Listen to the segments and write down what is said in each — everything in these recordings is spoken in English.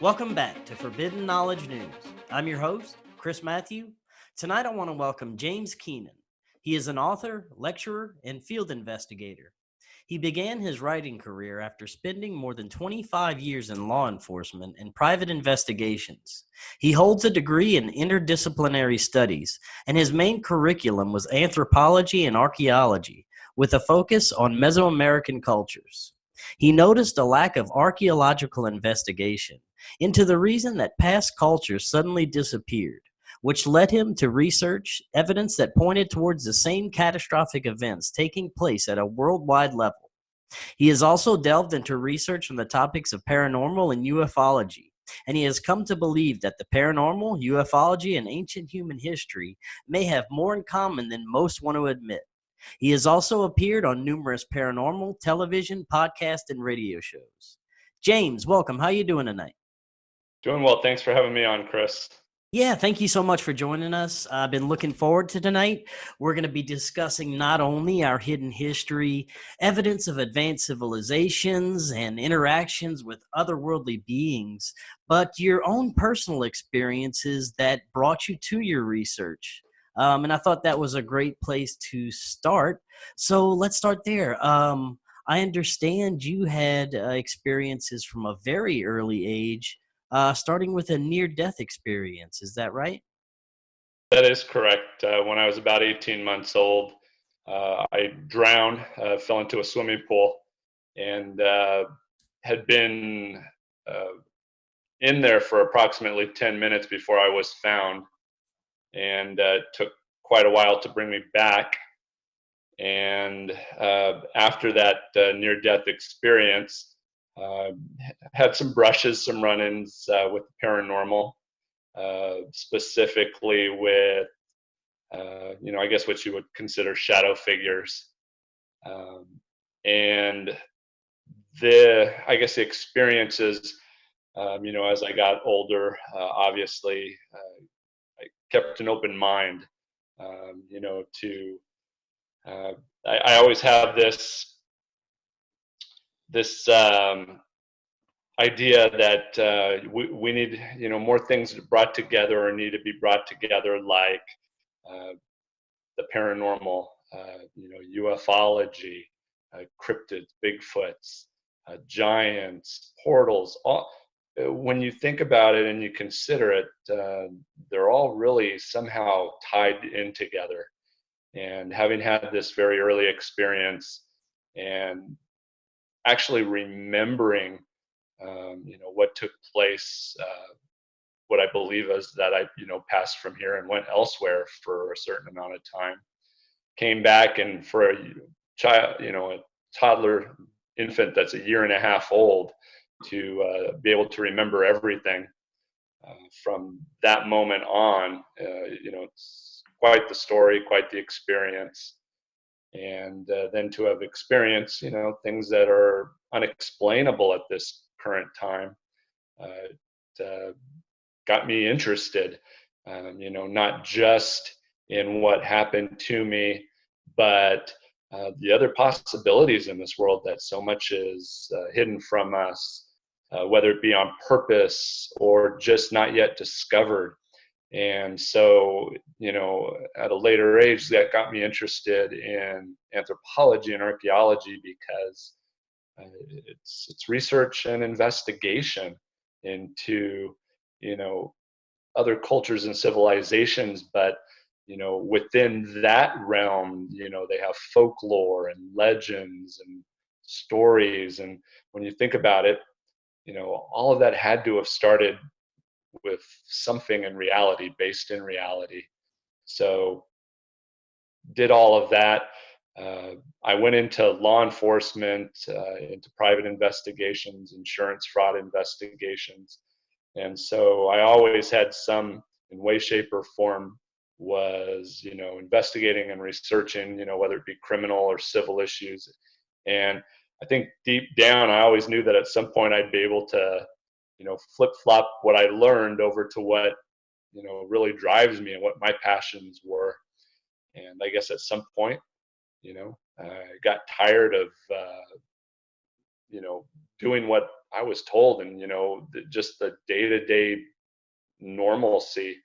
Welcome back to Forbidden Knowledge News. I'm your host, Chris Matthew. Tonight I want to welcome James Keenan. He is an author, lecturer, and field investigator. He began his writing career after spending more than 25 years in law enforcement and private investigations. He holds a degree in interdisciplinary studies, and his main curriculum was anthropology and archaeology, with a focus on Mesoamerican cultures. He noticed a lack of archaeological investigation into the reason that past cultures suddenly disappeared, which led him to research evidence that pointed towards the same catastrophic events taking place at a worldwide level. He has also delved into research on the topics of paranormal and ufology, and he has come to believe that the paranormal, ufology, and ancient human history may have more in common than most want to admit. He has also appeared on numerous paranormal, television, podcast, and radio shows. James, welcome. How you doing tonight? Doing well. Thanks for having me on, Chris. Yeah, thank you so much for joining us. I've been looking forward to tonight. We're going to be discussing not only our hidden history, evidence of advanced civilizations, and interactions with otherworldly beings, but your own personal experiences that brought you to your research. And I thought that was a great place to start. So let's start there. I understand you had experiences from a very early age, starting with a near-death experience. Is that right? That is correct. When I was about 18 months old, I drowned, fell into a swimming pool, and had been uh, in there for approximately 10 minutes before I was found. And it took quite a while to bring me back. And after that near-death experience, uh, had some brushes, some run-ins with the paranormal. Specifically with, I guess what you would consider shadow figures. Um, and I guess the experiences, as I got older, obviously, I kept an open mind, to, uh, I always have this idea that we need, more things brought together or need to be brought together, like uh, the paranormal, ufology, cryptids, Bigfoots, giants, portals. When you think about it and you consider it, they're all really somehow tied in together. And having had this very early experience and actually remembering, what took place, what I believe is that I, passed from here and went elsewhere for a certain amount of time, came back, and for a child, a toddler infant that's a year and a half old, to be able to remember everything from that moment on, it's quite the story, quite the experience. And then to have experienced, things that are unexplainable at this current time, it got me interested, not just in what happened to me, but the other possibilities in this world, that so much is hidden from us, whether it be on purpose or just not yet discovered. And so, at a later age, that got me interested in anthropology and archaeology, because it's research and investigation into, you know, other cultures and civilizations. But within that realm, they have folklore and legends and stories. And when you think about it, all of that had to have started with something in reality, based in reality. So did all of that. I went into law enforcement, into private investigations, insurance fraud investigations. And so I always had some, in way, shape, or form, was, investigating and researching, whether it be criminal or civil issues. And I think deep down, I always knew that at some point I'd be able to, flip flop what I learned over to what, really drives me and what my passions were. And I guess at some point, I got tired of, doing what I was told, and just the day-to-day normalcy.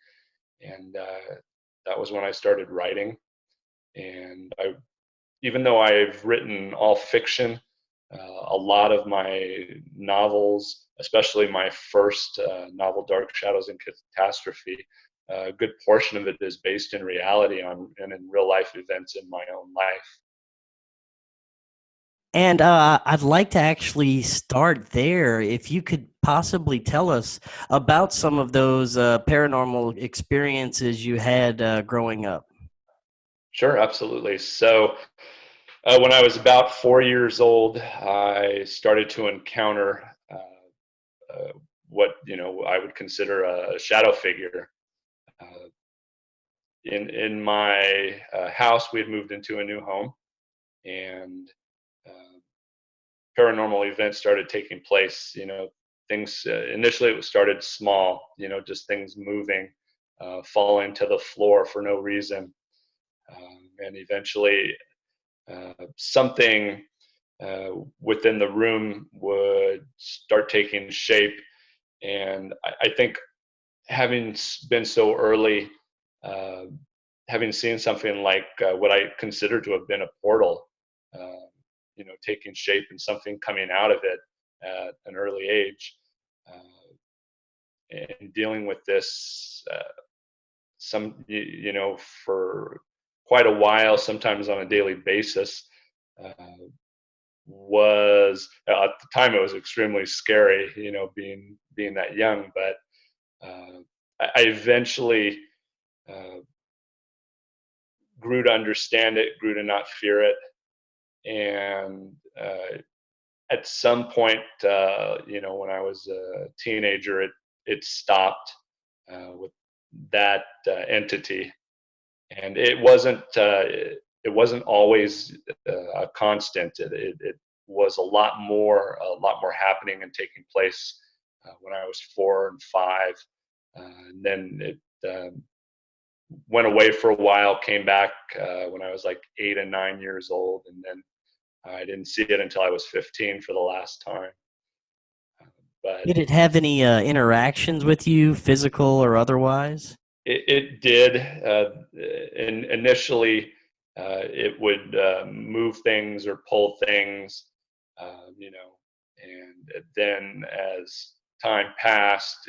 And that was when I started writing. And even though I've written all fiction, a lot of my novels, especially my first novel, Dark Shadows and Catastrophe, a good portion of it is based in reality and in real life events in my own life. And I'd like to actually start there. If you could possibly tell us about some of those paranormal experiences you had growing up. Sure, absolutely. So when I was about 4 years old, I started to encounter what I would consider a shadow figure. Uh, in my house, we had moved into a new home, and uh, paranormal events started taking place. Things initially it started small. Just things moving, falling to the floor for no reason, and eventually something within the room would start taking shape. And I think having been so early, uh, having seen something like what I consider to have been a portal, taking shape and something coming out of it at an early age, and dealing with this for quite a while, sometimes on a daily basis, uh, was at the time it was extremely scary, being that young. But I eventually uh, grew to understand it, grew to not fear it, and at some point, when I was a teenager, it stopped with that entity, and it wasn't always a constant. It was a lot more happening and taking place when I was 4 and 5, and then it went away for a while, came back when I was like 8 and 9 years old, and then I didn't see it until I was 15 for the last time. But Did it have any interactions with you, physical or otherwise? it did. Initially, it would move things or pull things, and then as time passed,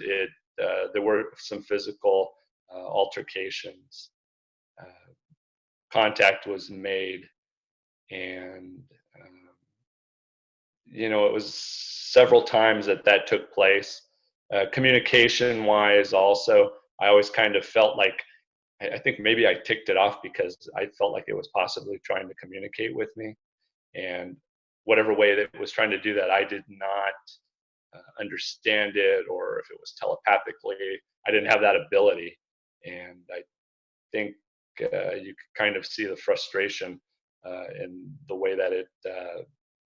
there were some physical altercations. Uh, Contact was made, and it was several times that took place. Communication wise, also, I always kind of felt like I think maybe I ticked it off because I felt like it was possibly trying to communicate with me, and whatever way that it was trying to do that, I did not understand it, or if it was telepathically, I didn't have that ability, and I think you could kind of see the frustration in the way that it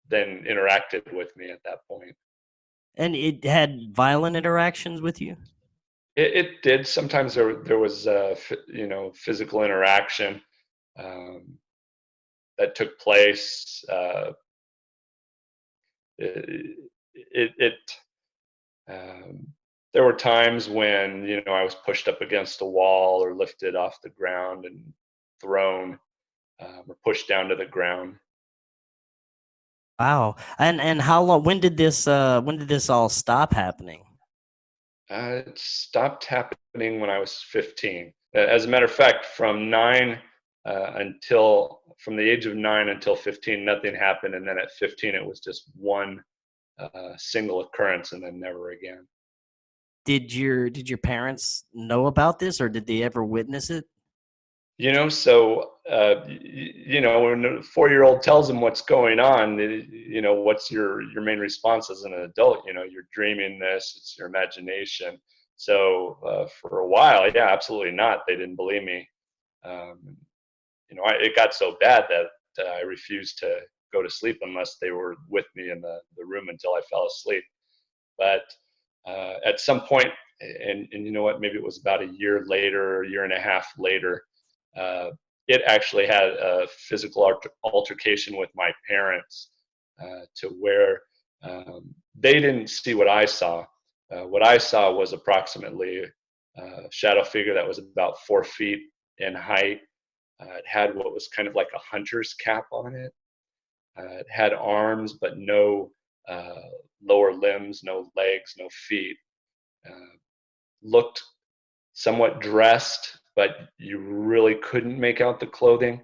then interacted with me at that point. And it had violent interactions with you? It did. Sometimes there was physical interaction um, that took place. It um, There were times when I was pushed up against a wall or lifted off the ground and thrown, or pushed down to the ground. Wow. And how long when did this all stop happening? It stopped happening when I was 15. As a matter of fact, from the age of 9 until 15, nothing happened, and then at 15, it was just one single occurrence, and then never again. Did your parents know about this, or did they ever witness it? So when a 4-year-old tells them what's going on, what's your main response as an adult? You're dreaming this; it's your imagination. So for a while, yeah, absolutely not. They didn't believe me. Um, it got so bad that I refused to go to sleep unless they were with me in the room until I fell asleep. But at some point, and you know what, maybe it was about a year later, a year and a half later, uh, it actually had a physical altercation with my parents, to where they didn't see what I saw. What I saw was approximately a shadow figure that was about 4 feet in height. It had what was kind of like a hunter's cap on it. It had arms, but no lower limbs, no legs, no feet. Looked somewhat dressed, but you really couldn't make out the clothing,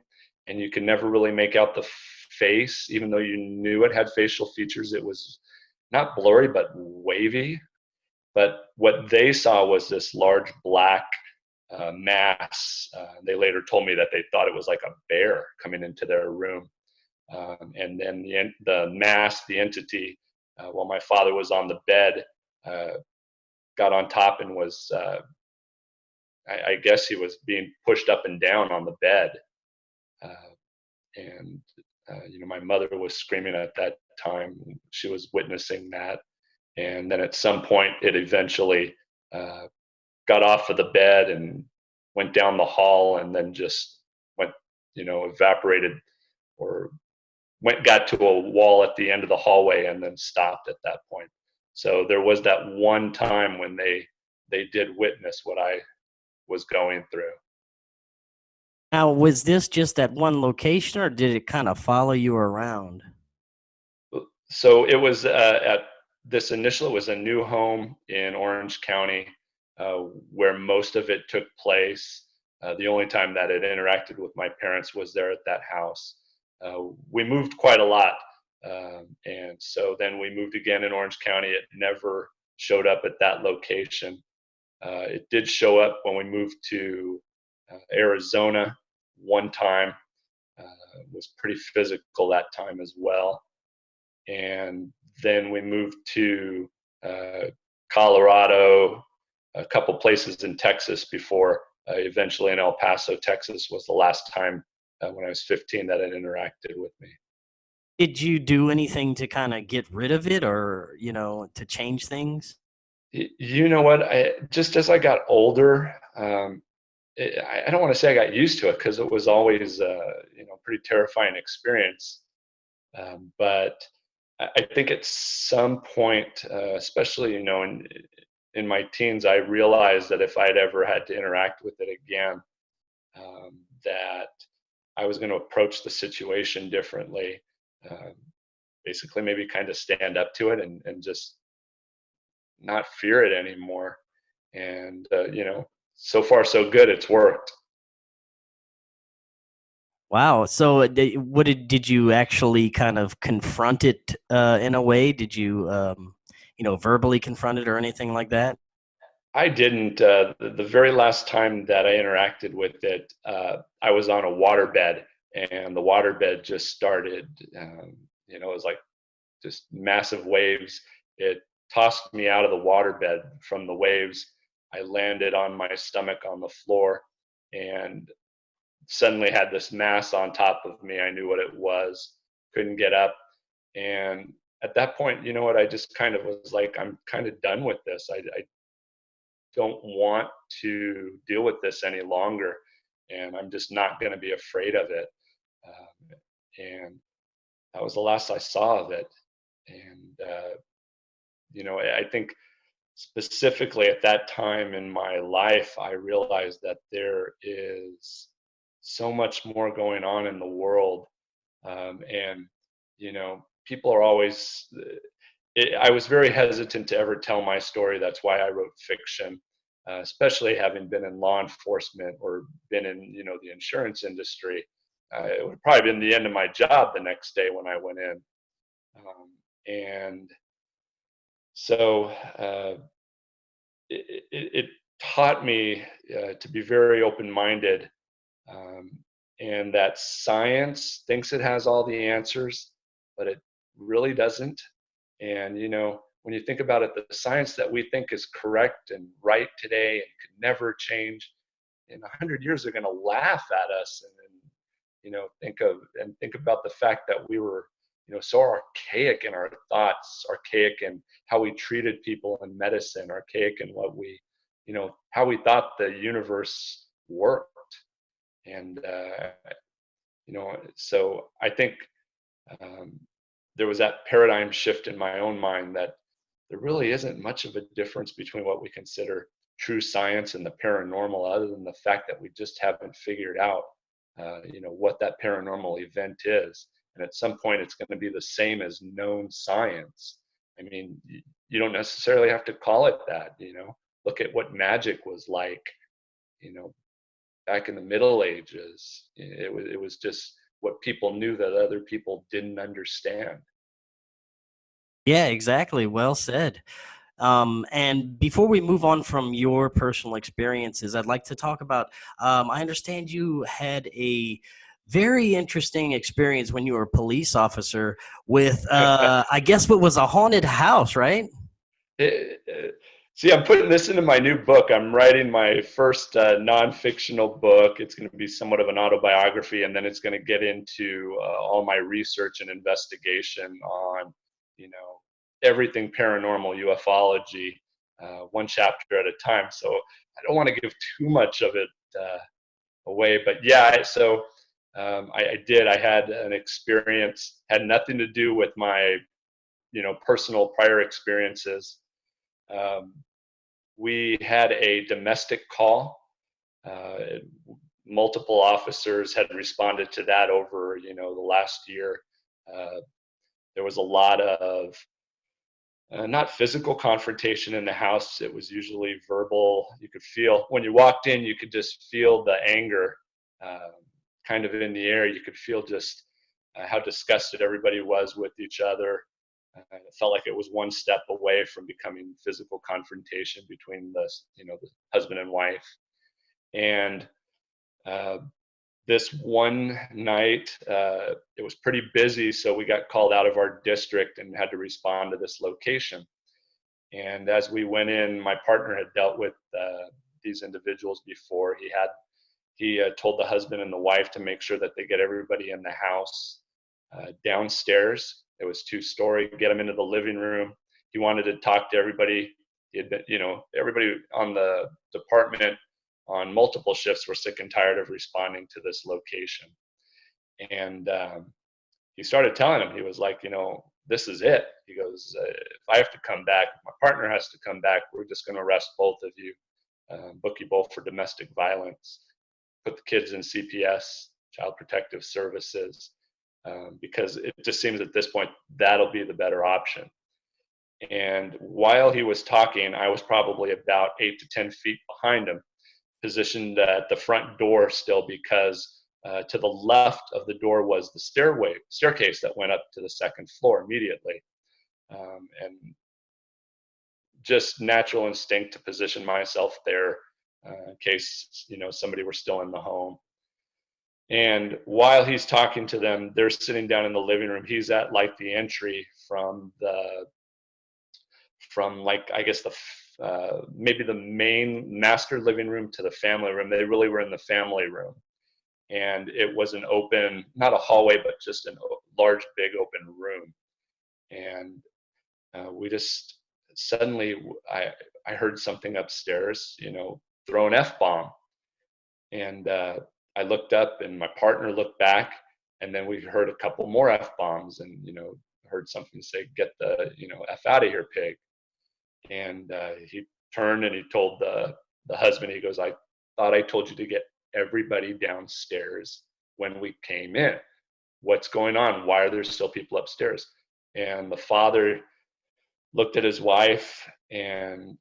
and you could never really make out the face, even though you knew it had facial features. It was not blurry, but wavy. But what they saw was this large black mass. They later told me that they thought it was like a bear coming into their room. And then the mass, the entity, while my father was on the bed, got on top and was, I guess he was being pushed up and down on the bed. And, my mother was screaming at that time. She was witnessing that. And then at some point, it eventually got off of the bed and went down the hall, and then just went, evaporated, or got to a wall at the end of the hallway and then stopped at that point. So there was that one time when they did witness what I was going through. Now, was this just at one location, or did it kind of follow you around? So it was at this initial, it was a new home in Orange County, where most of it took place. The only time that it interacted with my parents was there at that house. We moved quite a lot. And so then we moved again in Orange County. It never showed up at that location. It did show up when we moved to Arizona one time. It was pretty physical that time as well. And then we moved to Colorado, a couple places in Texas before eventually in El Paso, Texas was the last time when I was 15 that it interacted with me. Did you do anything to kind of get rid of it, or, to change things? You know what? Just as I got older, I don't want to say I got used to it, because it was always pretty terrifying experience. But I think at some point, especially in my teens, I realized that if I'd ever had to interact with it again, that I was going to approach the situation differently. Basically, maybe kind of stand up to it and just not fear it anymore. And so far so good. It's worked. Wow. So, did you actually kind of confront it in a way? Did you, verbally confront it or anything like that? I didn't. The very last time that I interacted with it, I was on a waterbed, and the waterbed just started. It was like just massive waves. It tossed me out of the waterbed from the waves. I landed on my stomach on the floor, and suddenly had this mass on top of me. I knew what it was. Couldn't get up, and at that point, you know what? I just kind of was like, I'm kind of done with this. I don't want to deal with this any longer, and I'm just not going to be afraid of it. And that was the last I saw of it. And I think specifically at that time in my life, I realized that there is so much more going on in the world, and people are always. I was very hesitant to ever tell my story. That's why I wrote fiction, especially having been in law enforcement or been in the insurance industry. It would probably been the end of my job the next day when I went in, and so it taught me to be very open-minded, um, and that science thinks it has all the answers, but it really doesn't. And when you think about it, the science that we think is correct and right today and could never change, in 100 years they're going to laugh at us, and think about the fact that we were so archaic in our thoughts, archaic in how we treated people in medicine, archaic in what we how we thought the universe worked. And so I think there was that paradigm shift in my own mind that there really isn't much of a difference between what we consider true science and the paranormal, other than the fact that we just haven't figured out, what that paranormal event is. And at some point, it's going to be the same as known science. I mean, you don't necessarily have to call it that. Look at what magic was like, you know, back in the Middle Ages. It was just what people knew that other people didn't understand. Yeah, exactly. Well said. And before we move on from your personal experiences, I'd like to talk about. I understand you had a very interesting experience when you were a police officer with, I guess, what was a haunted house, right? See, I'm putting this into my new book. I'm writing my first non-fictional book. It's going to be somewhat of an autobiography, and then it's going to get into all my research and investigation on, everything paranormal, ufology, one chapter at a time. So I don't want to give too much of it away, but yeah. So I did. I had an experience, had nothing to do with my, personal prior experiences. Um, we had a domestic call. Uh, Multiple officers had responded to that over, the last year. Uh, there was a lot of not physical confrontation in the house. It was usually verbal. You could feel when you walked in, you could just feel the anger uh, kind of in the air. You could feel just how disgusted everybody was with each other. It felt like it was one step away from becoming physical confrontation between the husband and wife. And uh, this one night, it was pretty busy, so we got called out of our district and had to respond to this location. And as we went in, my partner had dealt with these individuals before. He told the husband and the wife to make sure that they get everybody in the house downstairs. It was 2-story. Get them into the living room. He wanted to talk to everybody. He had been, everybody on the department on multiple shifts were sick and tired of responding to this location. And he started telling him, he was like, this is it. He goes, if I have to come back, my partner has to come back, we're just going to arrest both of you, book you both for domestic violence, put the kids in CPS, Child Protective Services, because it just seems at this point that'll be the better option. And while he was talking, I was probably about 8 to 10 feet behind him, positioned at the front door still, because to the left of the door was the staircase that went up to the second floor immediately. And just natural instinct to position myself there in case, somebody were still in the home. And while he's talking to them, they're sitting down in the living room. He's at like the entry from like, I guess maybe the main master living room to the family room. They really were in the family room. And it was an open, not a hallway, but just a large, big open room. And we just suddenly, I heard something upstairs, throw an F-bomb. And I looked up and my partner looked back, and then we heard a couple more F-bombs, and, heard something say, get the, F out of here, pig. And he turned and he told the husband, he goes, I thought I told you to get everybody downstairs when we came in. What's going on? Why are there still people upstairs? And the father looked at his wife, and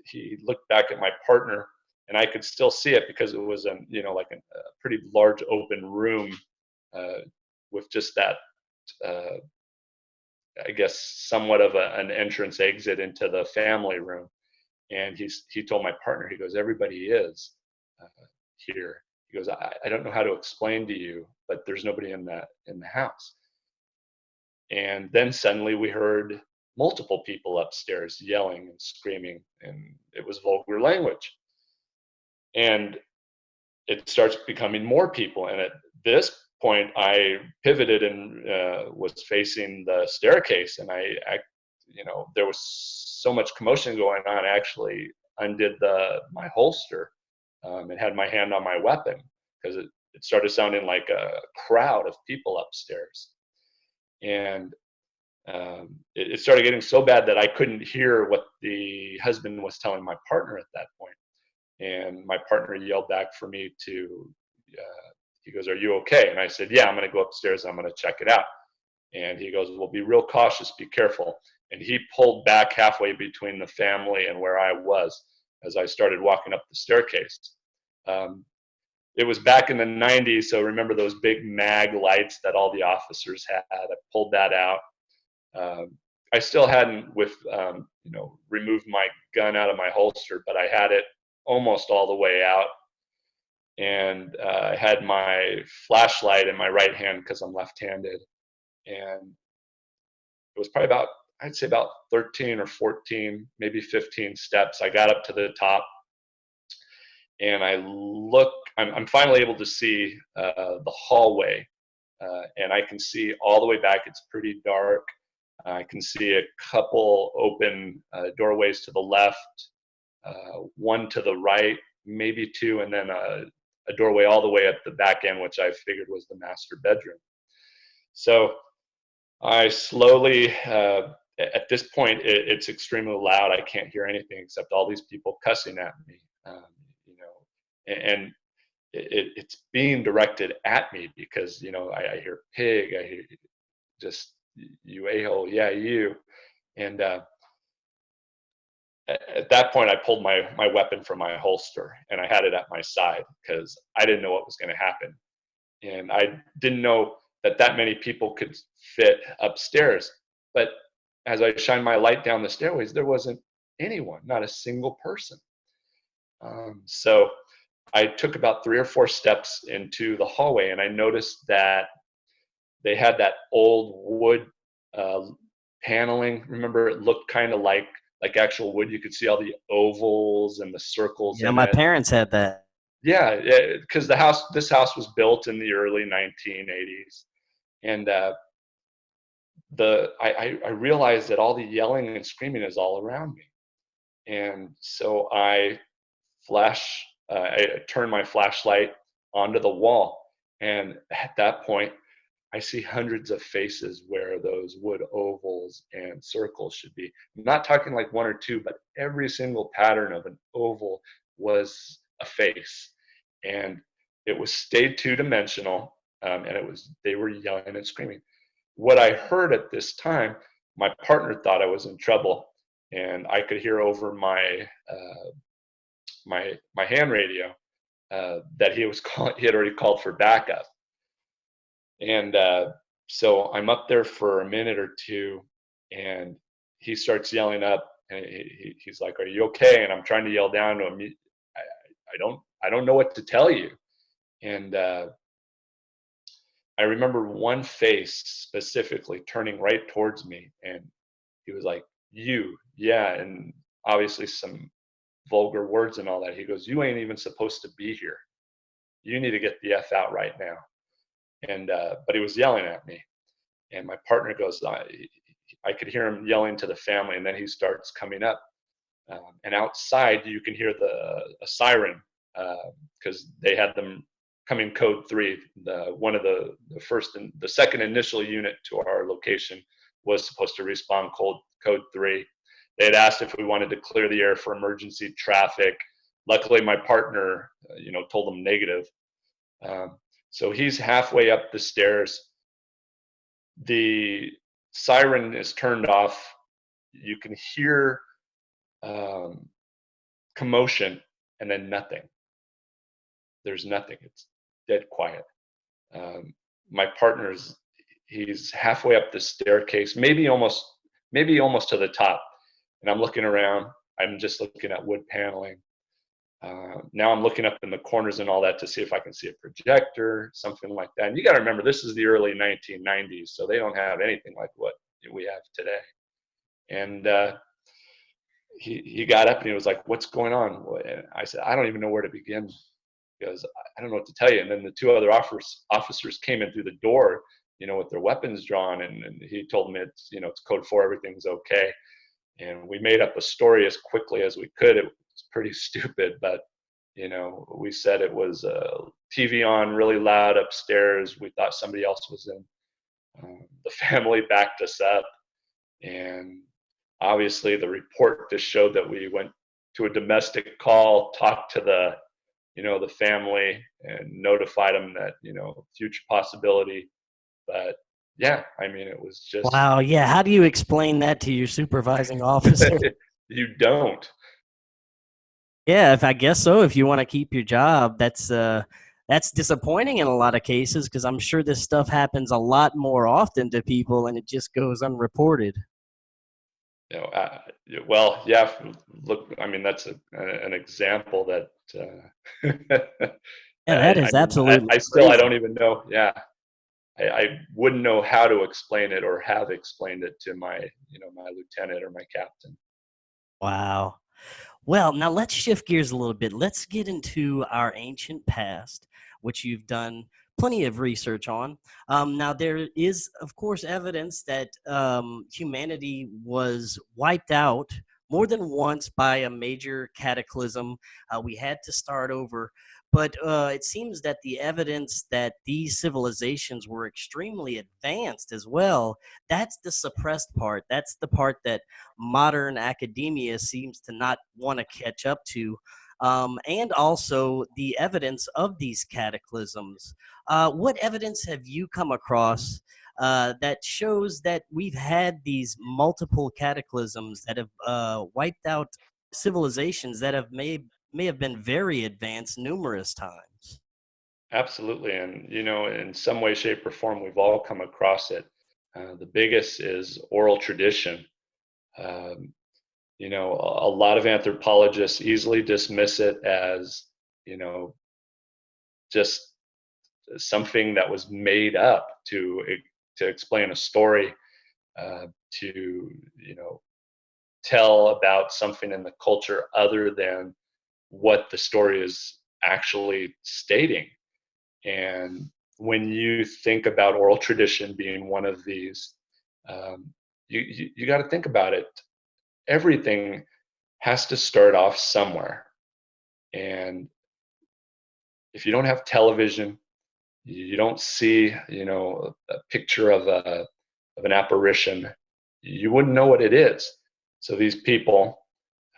he looked back at my partner, and I could still see it because it was like a pretty large open room with just that I guess somewhat of an entrance exit into the family room. And he told my partner, he goes, everybody is here. He goes, I don't know how to explain to you, but there's nobody in the house. And then suddenly we heard multiple people upstairs yelling and screaming, and it was vulgar language. And it starts becoming more people. And at this point, I pivoted and was facing the staircase, and I there was so much commotion going on. I actually undid my holster and had my hand on my weapon, because it started sounding like a crowd of people upstairs. And it started getting so bad that I couldn't hear what the husband was telling my partner at that point. And my partner yelled back for me to, he goes, "Are you okay?" And I said, "Yeah, I'm going to go upstairs. I'm going to check it out." And he goes, "Well, be real cautious, be careful." And he pulled back halfway between the family and where I was as I started walking up the staircase. It was back in the 90s, so remember those big mag lights that all the officers had. I pulled that out. I still hadn't removed my gun out of my holster, but I had it almost all the way out. And I had my flashlight in my right hand because I'm left-handed. And it was probably about, I'd say about 13 or 14, maybe 15 steps. I got up to the top and I'm finally able to see the hallway, and I can see all the way back. It's pretty dark. I can see a couple open doorways to the left, one to the right, maybe two, and then a doorway all the way at the back end, which I figured was the master bedroom. So I slowly, at this point, it's extremely loud. I can't hear anything except all these people cussing at me, and it's being directed at me because, I hear pig, I hear just you a-hole, yeah, you. And at that point, I pulled my weapon from my holster and I had it at my side because I didn't know what was going to happen. And I didn't know that many people could fit upstairs. But as I shined my light down the stairways, there wasn't anyone, not a single person. So I took about 3 or 4 steps into the hallway, and I noticed that they had that old wood paneling. Remember, it looked kind of like actual wood. You could see all the ovals and the circles Yeah, in my it. parents had that. Yeah, because this house was built in the early 1980s, and I realized that all the yelling and screaming is all around me, and so I turned my flashlight onto the wall, and at that point, I see hundreds of faces where those wood ovals and circles should be. I'm not talking like 1 or 2, but every single pattern of an oval was a face, and it was stayed 2-dimensional, and they were yelling and screaming. What I heard at this time, my partner thought I was in trouble, and I could hear over my my hand radio that he had already called for backup. And so I'm up there for a minute or two, and he starts yelling up, and he's like, "Are you okay?" And I'm trying to yell down to him, I don't know what to tell you. And I remember one face specifically turning right towards me, and he was like, "You, yeah," and obviously some vulgar words and all that. He goes, "You ain't even supposed to be here. You need to get the F out right now." And but he was yelling at me, and my partner goes, I could hear him yelling to the family, and then he starts coming up, and outside you can hear a siren because they had them coming code 3. One of the first and the second initial unit to our location was supposed to respond code 3. They had asked if we wanted to clear the air for emergency traffic. Luckily, my partner, told them negative. So he's halfway up the stairs. The siren is turned off. You can hear commotion and then nothing. There's nothing. It's dead quiet. My partner's he's halfway up the staircase, maybe almost to the top. And I'm looking around. I'm just looking at wood paneling. Now I'm looking up in the corners and all that to see if I can see a projector, something like that. And you got to remember, this is the early 1990s, so they don't have anything like what we have today. And he got up and he was like, "What's going on?" And I said, "I don't even know where to begin." He goes, "I don't know what to tell you." And then the 2 other officers came in through the door, with their weapons drawn, and he told them it's code 4, everything's okay. And we made up a story as quickly as we could. It was pretty stupid, but we said it was TV on really loud upstairs. We thought somebody else was in. The family backed us up, And obviously the report just showed that we went to a domestic call, talked to the family and notified them that, future possibility. But yeah, I mean, it was just, Wow. Yeah. How do you explain that to your supervising officer? you don't. Yeah, if I guess so. If you want to keep your job, that's disappointing in a lot of cases because I'm sure this stuff happens a lot more often to people and it just goes unreported. Well, yeah, look, I mean, that's an example that, Yeah, that is I mean, absolutely I crazy. don't even know. Yeah. I wouldn't know how to explain it or have explained it to my lieutenant or my captain. Wow. Well, now let's shift gears a little bit. Let's get into our ancient past, which you've done plenty of research on. Now, there is, of course, evidence that humanity was wiped out more than once by a major cataclysm. We had to start over. But it seems that the evidence that these civilizations were extremely advanced as well, that's the suppressed part. That's the part that modern academia seems to not want to catch up to. And also the evidence of these cataclysms. What evidence have you come across that shows that we've had these multiple cataclysms that have wiped out civilizations that may have been very advanced numerous times? Absolutely. And, in some way, shape, or form, we've all come across it. The biggest is oral tradition. Um, a lot of anthropologists easily dismiss it as, just something that was made up to explain a story, to, tell about something in the culture other than what the story is actually stating. And when you think about oral tradition being one of these, you got to think about it. Everything has to start off somewhere. And if you don't have television, you don't see, a picture of an apparition, you wouldn't know what it is. So these people,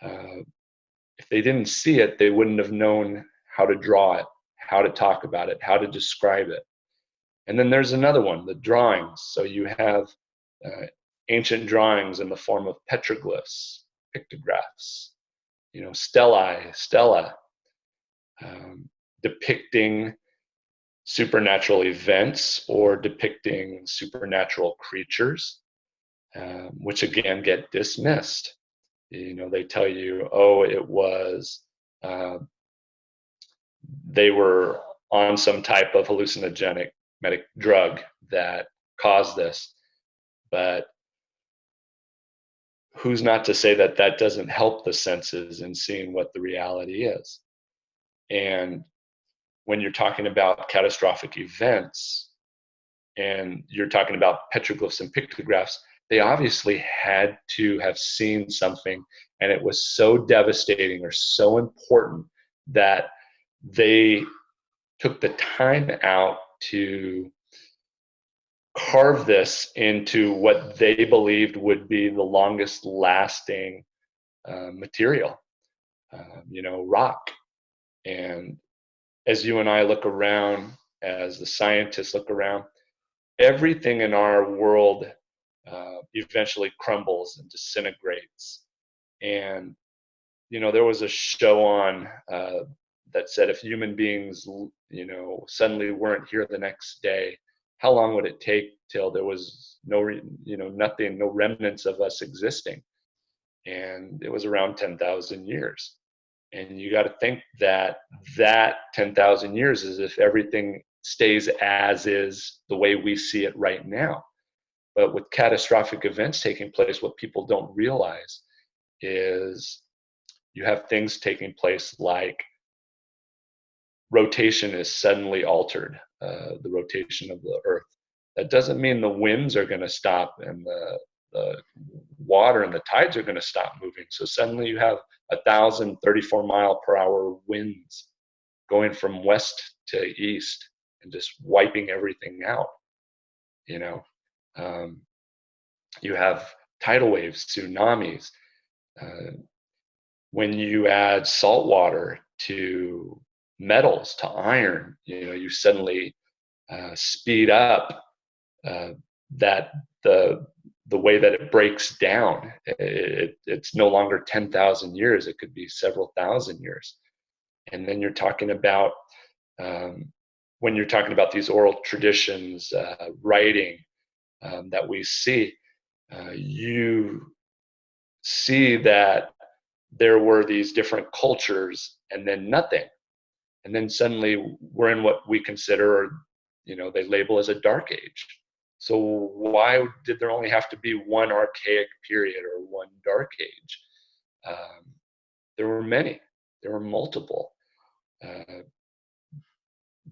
uh, if they didn't see it, they wouldn't have known how to draw it, how to talk about it, how to describe it. And then there's another one, the drawings. So you have uh, ancient drawings in the form of petroglyphs, pictographs, stella, um, depicting supernatural events or depicting supernatural creatures, which again get dismissed. They tell you, oh, it was, uh, they were on some type of hallucinogenic medic drug that caused this. But who's not to say that that doesn't help the senses in seeing what the reality is? And when you're talking about catastrophic events and you're talking about petroglyphs and pictographs, they obviously had to have seen something, and it was so devastating or so important that they took the time out to carve this into what they believed would be the longest lasting material, rock. And as you and I look around, as the scientists look around, everything in our world eventually crumbles and disintegrates. And, there was a show on that said if human beings, suddenly weren't here the next day, how long would it take till there was nothing, no remnants of us existing? And it was around 10,000 years. And you got to think that 10,000 years is if everything stays as is the way we see it right now. But with catastrophic events taking place, what people don't realize is you have things taking place like rotation is suddenly altered, the rotation of the earth. That doesn't mean the winds are going to stop and the water and the tides are going to stop moving. So suddenly you have 1,034 mph winds going from west to east and just wiping everything out. You know, um, you have tidal waves, tsunamis. When you add salt water to metals, to iron, you suddenly speed up that the way that it breaks down. It's no longer 10,000 years; it could be several thousand years. And then you're talking about when you're talking about these oral traditions, writing that we see, you see that there were these different cultures and then nothing. And then suddenly we're in what we consider, they label as a dark age. So why did there only have to be one archaic period or one dark age? There were many. There were multiple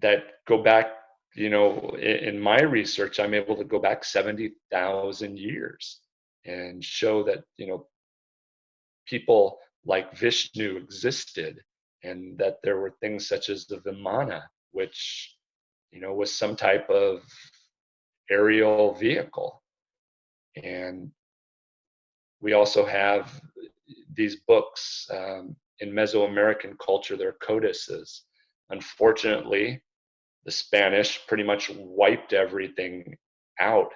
that go back. In my research, I'm able to go back 70,000 years and show that people like Vishnu existed, and that there were things such as the Vimana, which was some type of aerial vehicle. And we also have these books in Mesoamerican culture, they're codices. Unfortunately, the Spanish pretty much wiped everything out.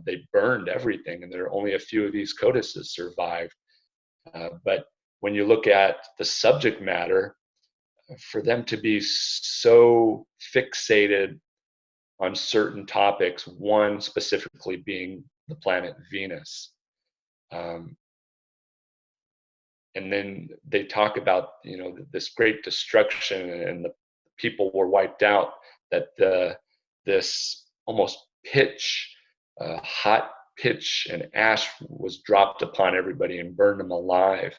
They burned everything, and there are only a few of these codices survived. But when you look at the subject matter, for them to be so fixated on certain topics, one specifically being the planet Venus. And then they talk about, this great destruction and the people were wiped out, that this almost hot pitch and ash was dropped upon everybody and burned them alive.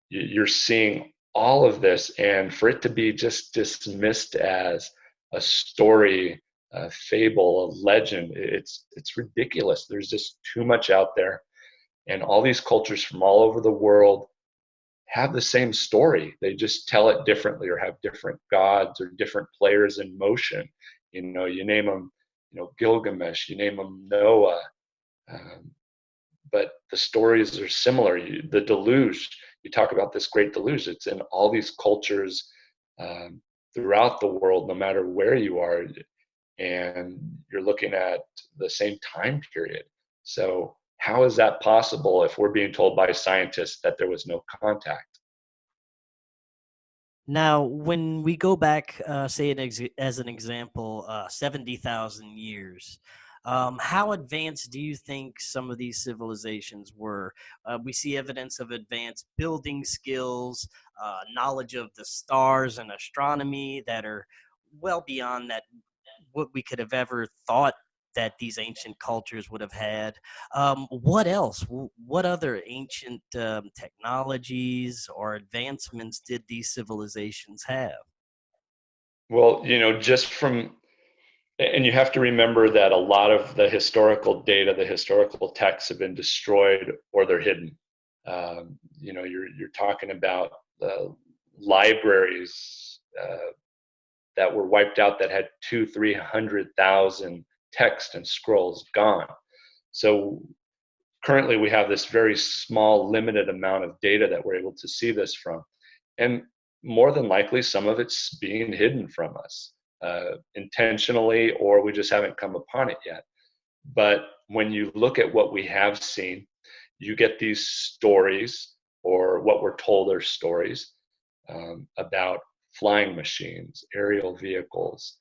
You're seeing all of this, and for it to be just dismissed as a story, a fable, a legend, it's ridiculous. There's just too much out there, and all these cultures from all over the world have the same story. They just tell it differently, or have different gods or different players in motion. You name them, Gilgamesh, you name them Noah, but the stories are similar. The deluge, you talk about this great deluge, it's in all these cultures throughout the world, no matter where you are, and you're looking at the same time period. So how is that possible if we're being told by scientists that there was no contact? Now, when we go back, say as an example, 70,000 years, how advanced do you think some of these civilizations were? We see evidence of advanced building skills, knowledge of the stars and astronomy that are well beyond that what we could have ever thought that these ancient cultures would have had. What else? What other ancient technologies or advancements did these civilizations have? Well, just from, and you have to remember that a lot of the historical data, the historical texts have been destroyed or they're hidden. You're talking about libraries that were wiped out that had 300,000 texts and scrolls gone. So currently we have this very small, limited amount of data that we're able to see this from. And more than likely, some of it's being hidden from us intentionally, or we just haven't come upon it yet. But when you look at what we have seen, you get these stories, or what we're told are stories, about flying machines, aerial vehicles,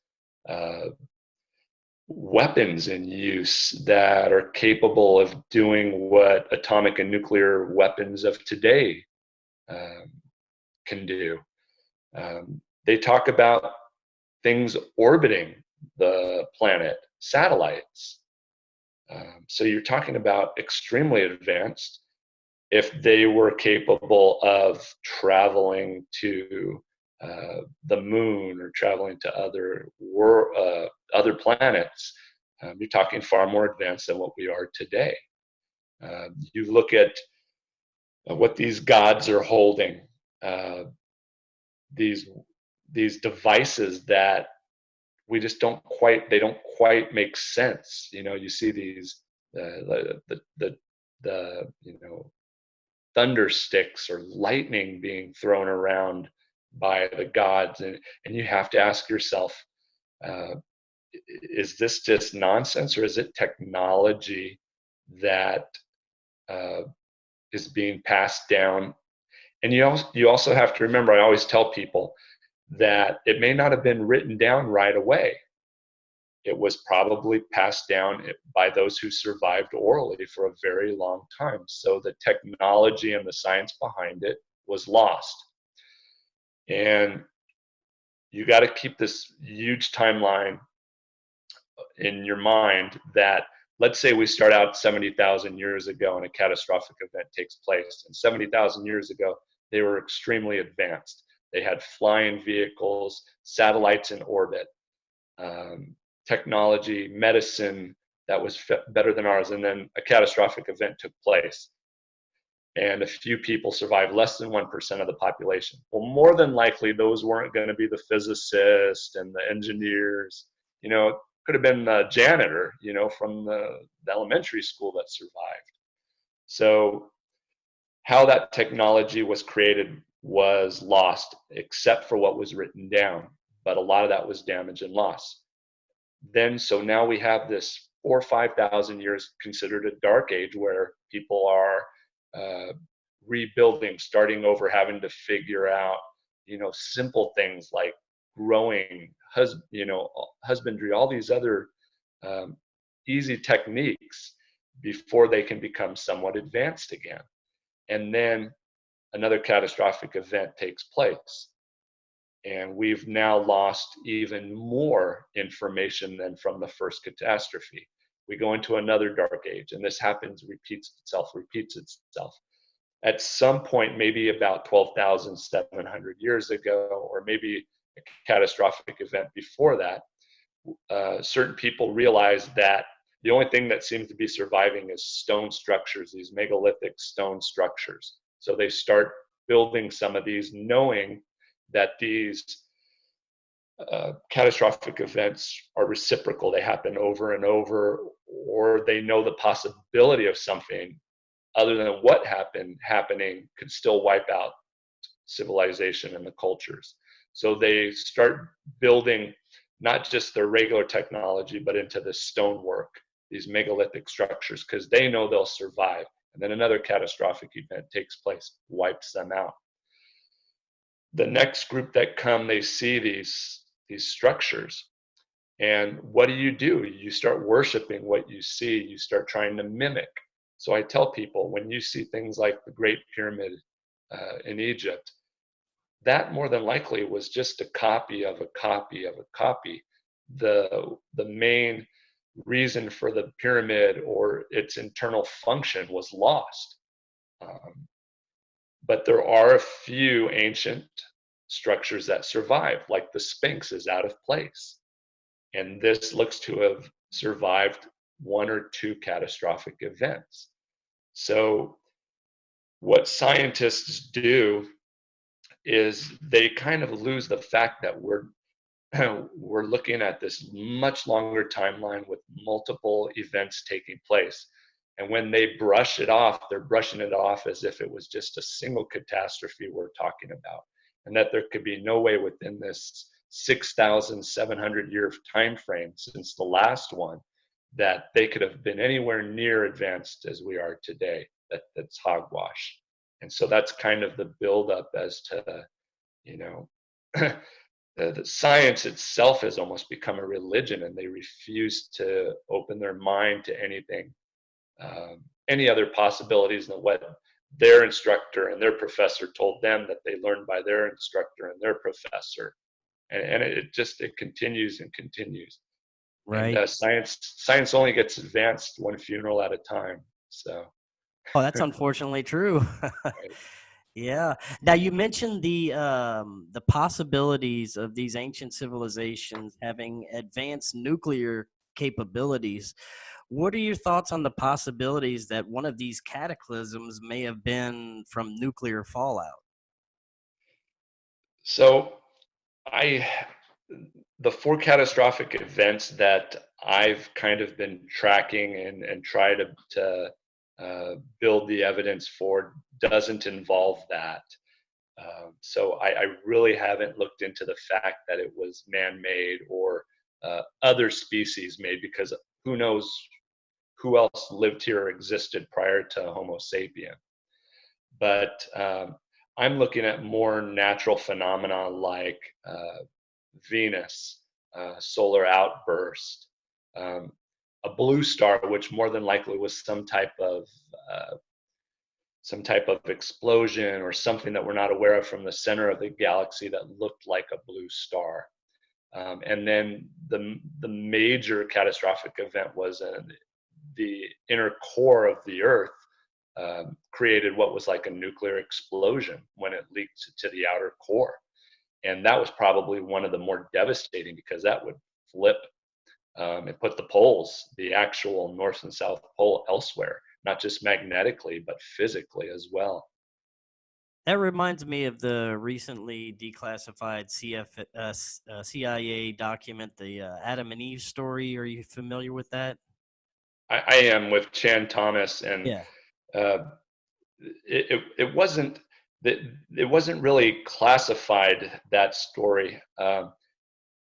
weapons in use that are capable of doing what atomic and nuclear weapons of today can do. They talk about things orbiting the planet, satellites. So you're talking about extremely advanced. If they were capable of traveling to the moon or traveling to other planets, you're talking far more advanced than what we are today. You look at what these gods are holding, these devices that we just don't quite make sense. You see these the thunder sticks or lightning being thrown around by the gods, and you have to ask yourself, uh, is this just nonsense, or is it technology that uh, is being passed down? And you also have to remember, I always tell people that it may not have been written down right away. It was probably passed down by those who survived orally for a very long time. So the technology and the science behind it was lost. And you got to keep this huge timeline in your mind that, let's say we start out 70,000 years ago and a catastrophic event takes place. And 70,000 years ago, they were extremely advanced. They had flying vehicles, satellites in orbit, technology, medicine that was better than ours. And then a catastrophic event took place. And a few people survived, less than 1% of the population. Well, more than likely, those weren't going to be the physicists and the engineers. It could have been the janitor, from the elementary school that survived. So how that technology was created was lost, except for what was written down. But a lot of that was damage and loss. So now we have this 4,000 or 5,000 years considered a dark age, where people are rebuilding, starting over, having to figure out, simple things like growing, husbandry, all these other easy techniques before they can become somewhat advanced again. And then another catastrophic event takes place. And we've now lost even more information than from the first catastrophe. We go into another dark age, and this happens, repeats itself. At some point, maybe about 12,700 years ago, or maybe a catastrophic event before that, certain people realized that the only thing that seems to be surviving is stone structures, these megalithic stone structures. So they start building some of these, knowing that these catastrophic events are reciprocal. They happen over and over, or they know the possibility of something other than what happening could still wipe out civilization and the cultures. So they start building not just their regular technology, but into the stonework, these megalithic structures, because they know they'll survive. And then another catastrophic event takes place, wipes them out. The next group that come, they see these structures. And what do? You start worshiping what you see. You start trying to mimic. So I tell people, when you see things like the Great Pyramid in Egypt, that more than likely was just a copy of a copy of a copy. The main reason for the pyramid or its internal function was lost. But there are a few ancient structures that survive, like the Sphinx is out of place. And this looks to have survived one or two catastrophic events. So what scientists do is they kind of lose the fact that we're looking at this much longer timeline with multiple events taking place. And when they brush it off, they're brushing it off as if it was just a single catastrophe we're talking about, and that there could be no way within this 6,700 year time frame since the last one that they could have been anywhere near advanced as we are today. That's hogwash. And so that's kind of the buildup as to, the science itself has almost become a religion, and they refuse to open their mind to anything, any other possibilities than what their instructor and their professor told them that they learned by their instructor and their professor. And it continues and continues. Right. And science only gets advanced one funeral at a time. So. Oh, that's unfortunately true. Right. Yeah. Now you mentioned the possibilities of these ancient civilizations having advanced nuclear capabilities. What are your thoughts on the possibilities that one of these cataclysms may have been from nuclear fallout? So I the four catastrophic events that I've kind of been tracking and try to build the evidence for doesn't involve that. So I really haven't looked into the fact that it was man-made or other species made, because who knows who else lived here or existed prior to Homo sapien. But I'm looking at more natural phenomena like Venus, solar outburst, um, a blue star, which more than likely was uh, some type of explosion or something that we're not aware of from the center of the galaxy that looked like a blue star. And then the major catastrophic event was the inner core of the Earth created what was like a nuclear explosion when it leaked to the outer core. And that was probably one of the more devastating, because that would flip and put the poles, the actual North and South Pole, elsewhere, not just magnetically, but physically as well. That reminds me of the recently declassified CIA document, the Adam and Eve story. Are you familiar with that? I am with Chan Thomas, and Yeah. uh, it wasn't that it wasn't really classified, that story.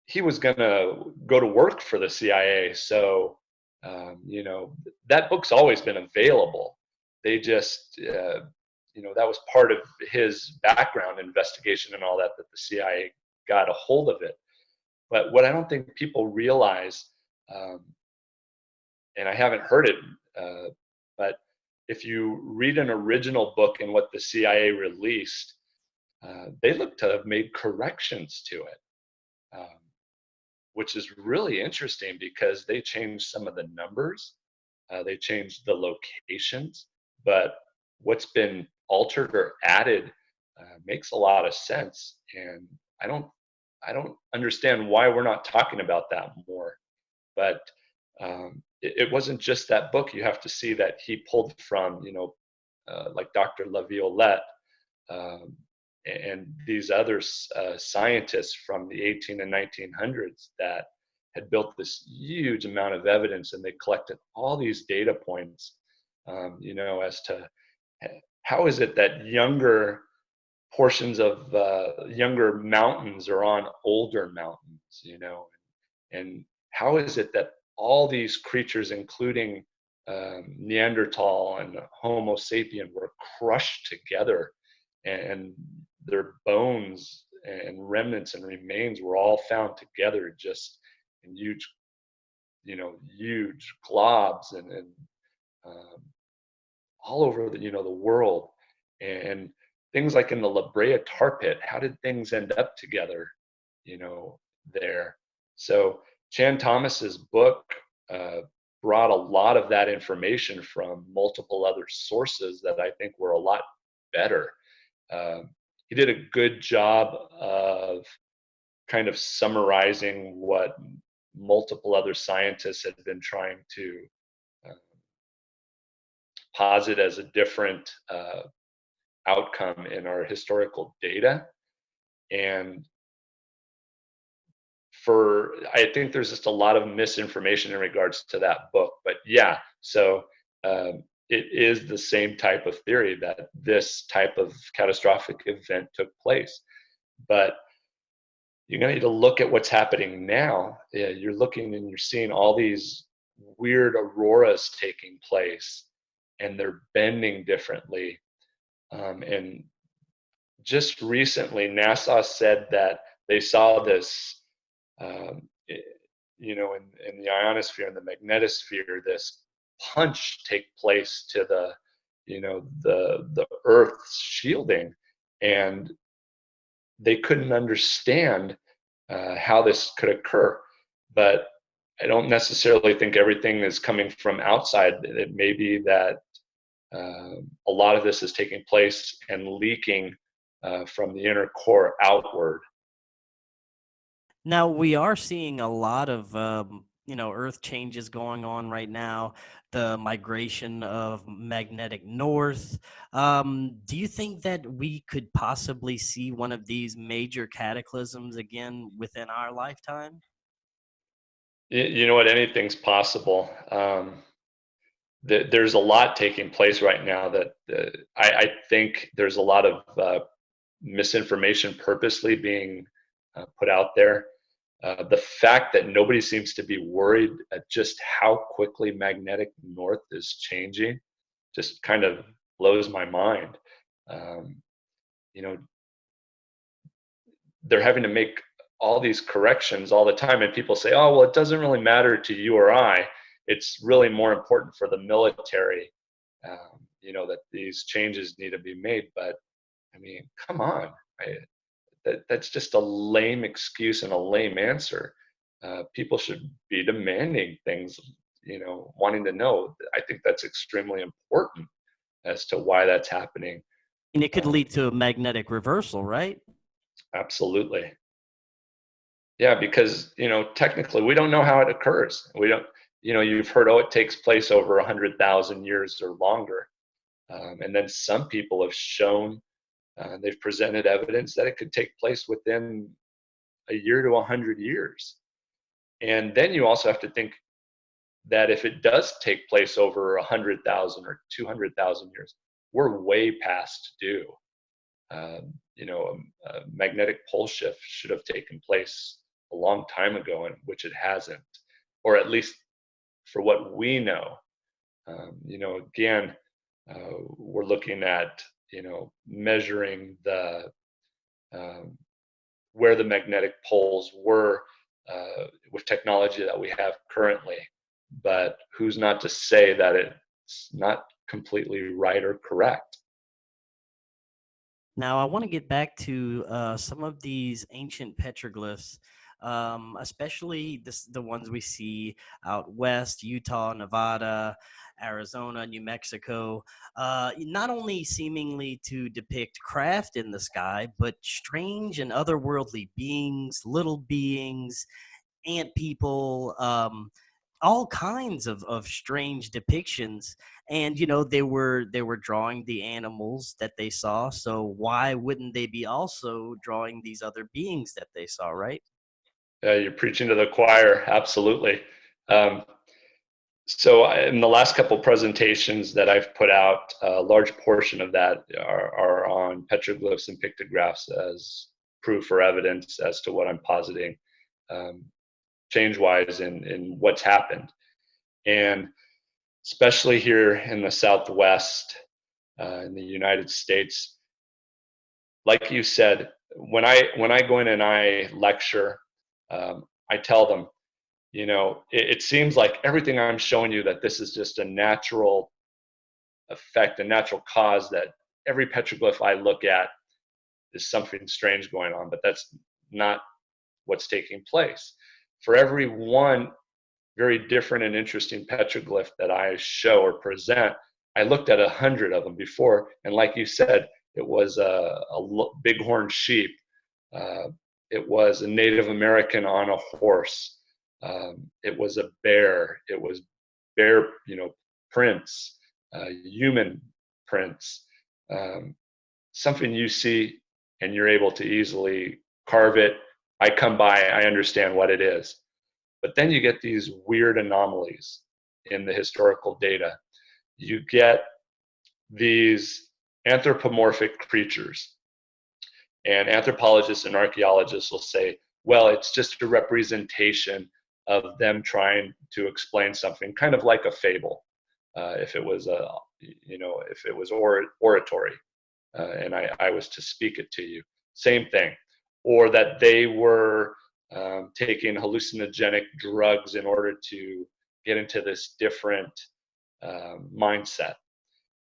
He was going to go to work for the CIA, so that book's always been available. They just that was part of his background investigation and all that the CIA got a hold of it. But what I don't think people realize, um, and I haven't heard it, but if you read an original book and what the CIA released, they look to have made corrections to it, um, which is really interesting because they changed some of the numbers, they changed the locations, but what's been altered or added makes a lot of sense. And I don't, I don't understand why we're not talking about that more. But it wasn't just that book. You have to see that he pulled from, like Dr. Laviolette, um, and these other scientists from the 18 and 1900s that had built this huge amount of evidence, and they collected all these data points, as to how is it that younger portions of younger mountains are on older mountains, and how is it that all these creatures, including Neanderthal and Homo sapien, were crushed together, and their bones and remnants and remains were all found together just in huge globs, and um, all over the world. And things like in the La Brea tar pit, how did things end up together, you know, there? So Chan Thomas's book brought a lot of that information from multiple other sources that I think were a lot better. Um, he did a good job of kind of summarizing what multiple other scientists had been trying to uh, posit as a different outcome in our historical data. And I think there's just a lot of misinformation in regards to that book. But yeah, so it is the same type of theory that this type of catastrophic event took place. But you're going to need to look at what's happening now. Yeah, you're looking and you're seeing all these weird auroras taking place, and they're bending differently. And just recently, NASA said that they saw this, um, in the ionosphere and the magnetosphere, this punch take place to the Earth's shielding, and they couldn't understand how this could occur. But I don't necessarily think everything is coming from outside. It may be that a lot of this is taking place and leaking from the inner core outward. Now we are seeing a lot of earth changes going on right now, the migration of magnetic north. Do you think that we could possibly see one of these major cataclysms again within our lifetime? You know what? Anything's possible. There's a lot taking place right now that I think there's a lot of misinformation purposely being put out there. The fact that nobody seems to be worried at just how quickly magnetic north is changing just kind of blows my mind. Um, you know, they're having to make all these corrections all the time, and people say, "Oh, well, it doesn't really matter to you or I. It's really more important for the military." That these changes need to be made. But I mean, come on. That's just a lame excuse and a lame answer. People should be demanding things, wanting to know. I think that's extremely important as to why that's happening. And it could Um, lead to a magnetic reversal, right? absolutely. Yeah, because, technically we don't know how it occurs. We don't, you've heard, oh, it takes place over 100,000 years or longer. And then some people have shown, they've presented evidence that it could take place within a year to 100 years. And then you also have to think that if it does take place over 100,000 or 200,000 years, we're way past due. A magnetic pole shift should have taken place a long time ago, and which it hasn't, or at least for what we know. Again, we're looking at measuring the um, where the magnetic poles were with technology that we have currently. But who's not to say that it's not completely right or correct? Now, I want to get back to some of these ancient petroglyphs, especially the ones we see out west, Utah, Nevada, Arizona, New Mexico, not only seemingly to depict craft in the sky, but strange and otherworldly beings, little beings, ant people, all kinds of strange depictions. And they were drawing the animals that they saw, so why wouldn't they be also drawing these other beings that they saw, right? You're preaching to the choir, absolutely. Um, so in the last couple presentations that I've put out, a large portion of that are on petroglyphs and pictographs as proof or evidence as to what I'm positing, um, change-wise in what's happened. And especially here in the Southwest, in the United States, like you said, when I go in and I lecture, I tell them, it seems like everything I'm showing you, that this is just a natural effect, a natural cause, that every petroglyph I look at is something strange going on, but that's not what's taking place. For every one very different and interesting petroglyph that I show or present, I looked at 100 of them before, and like you said, it was a bighorn sheep. Uh, it was a Native American on a horse. It was a bear. It was bear, prints, human prints. Um, Something you see and you're able to easily carve it. I come by, I understand what it is. But then you get these weird anomalies in the historical data. You get these anthropomorphic creatures, and anthropologists and archaeologists will say, well, it's just a representation of them trying to explain something, kind of like a fable. If it was if it was oratory, and I was to speak it to you, same thing. Or that they were taking hallucinogenic drugs in order to get into this different mindset.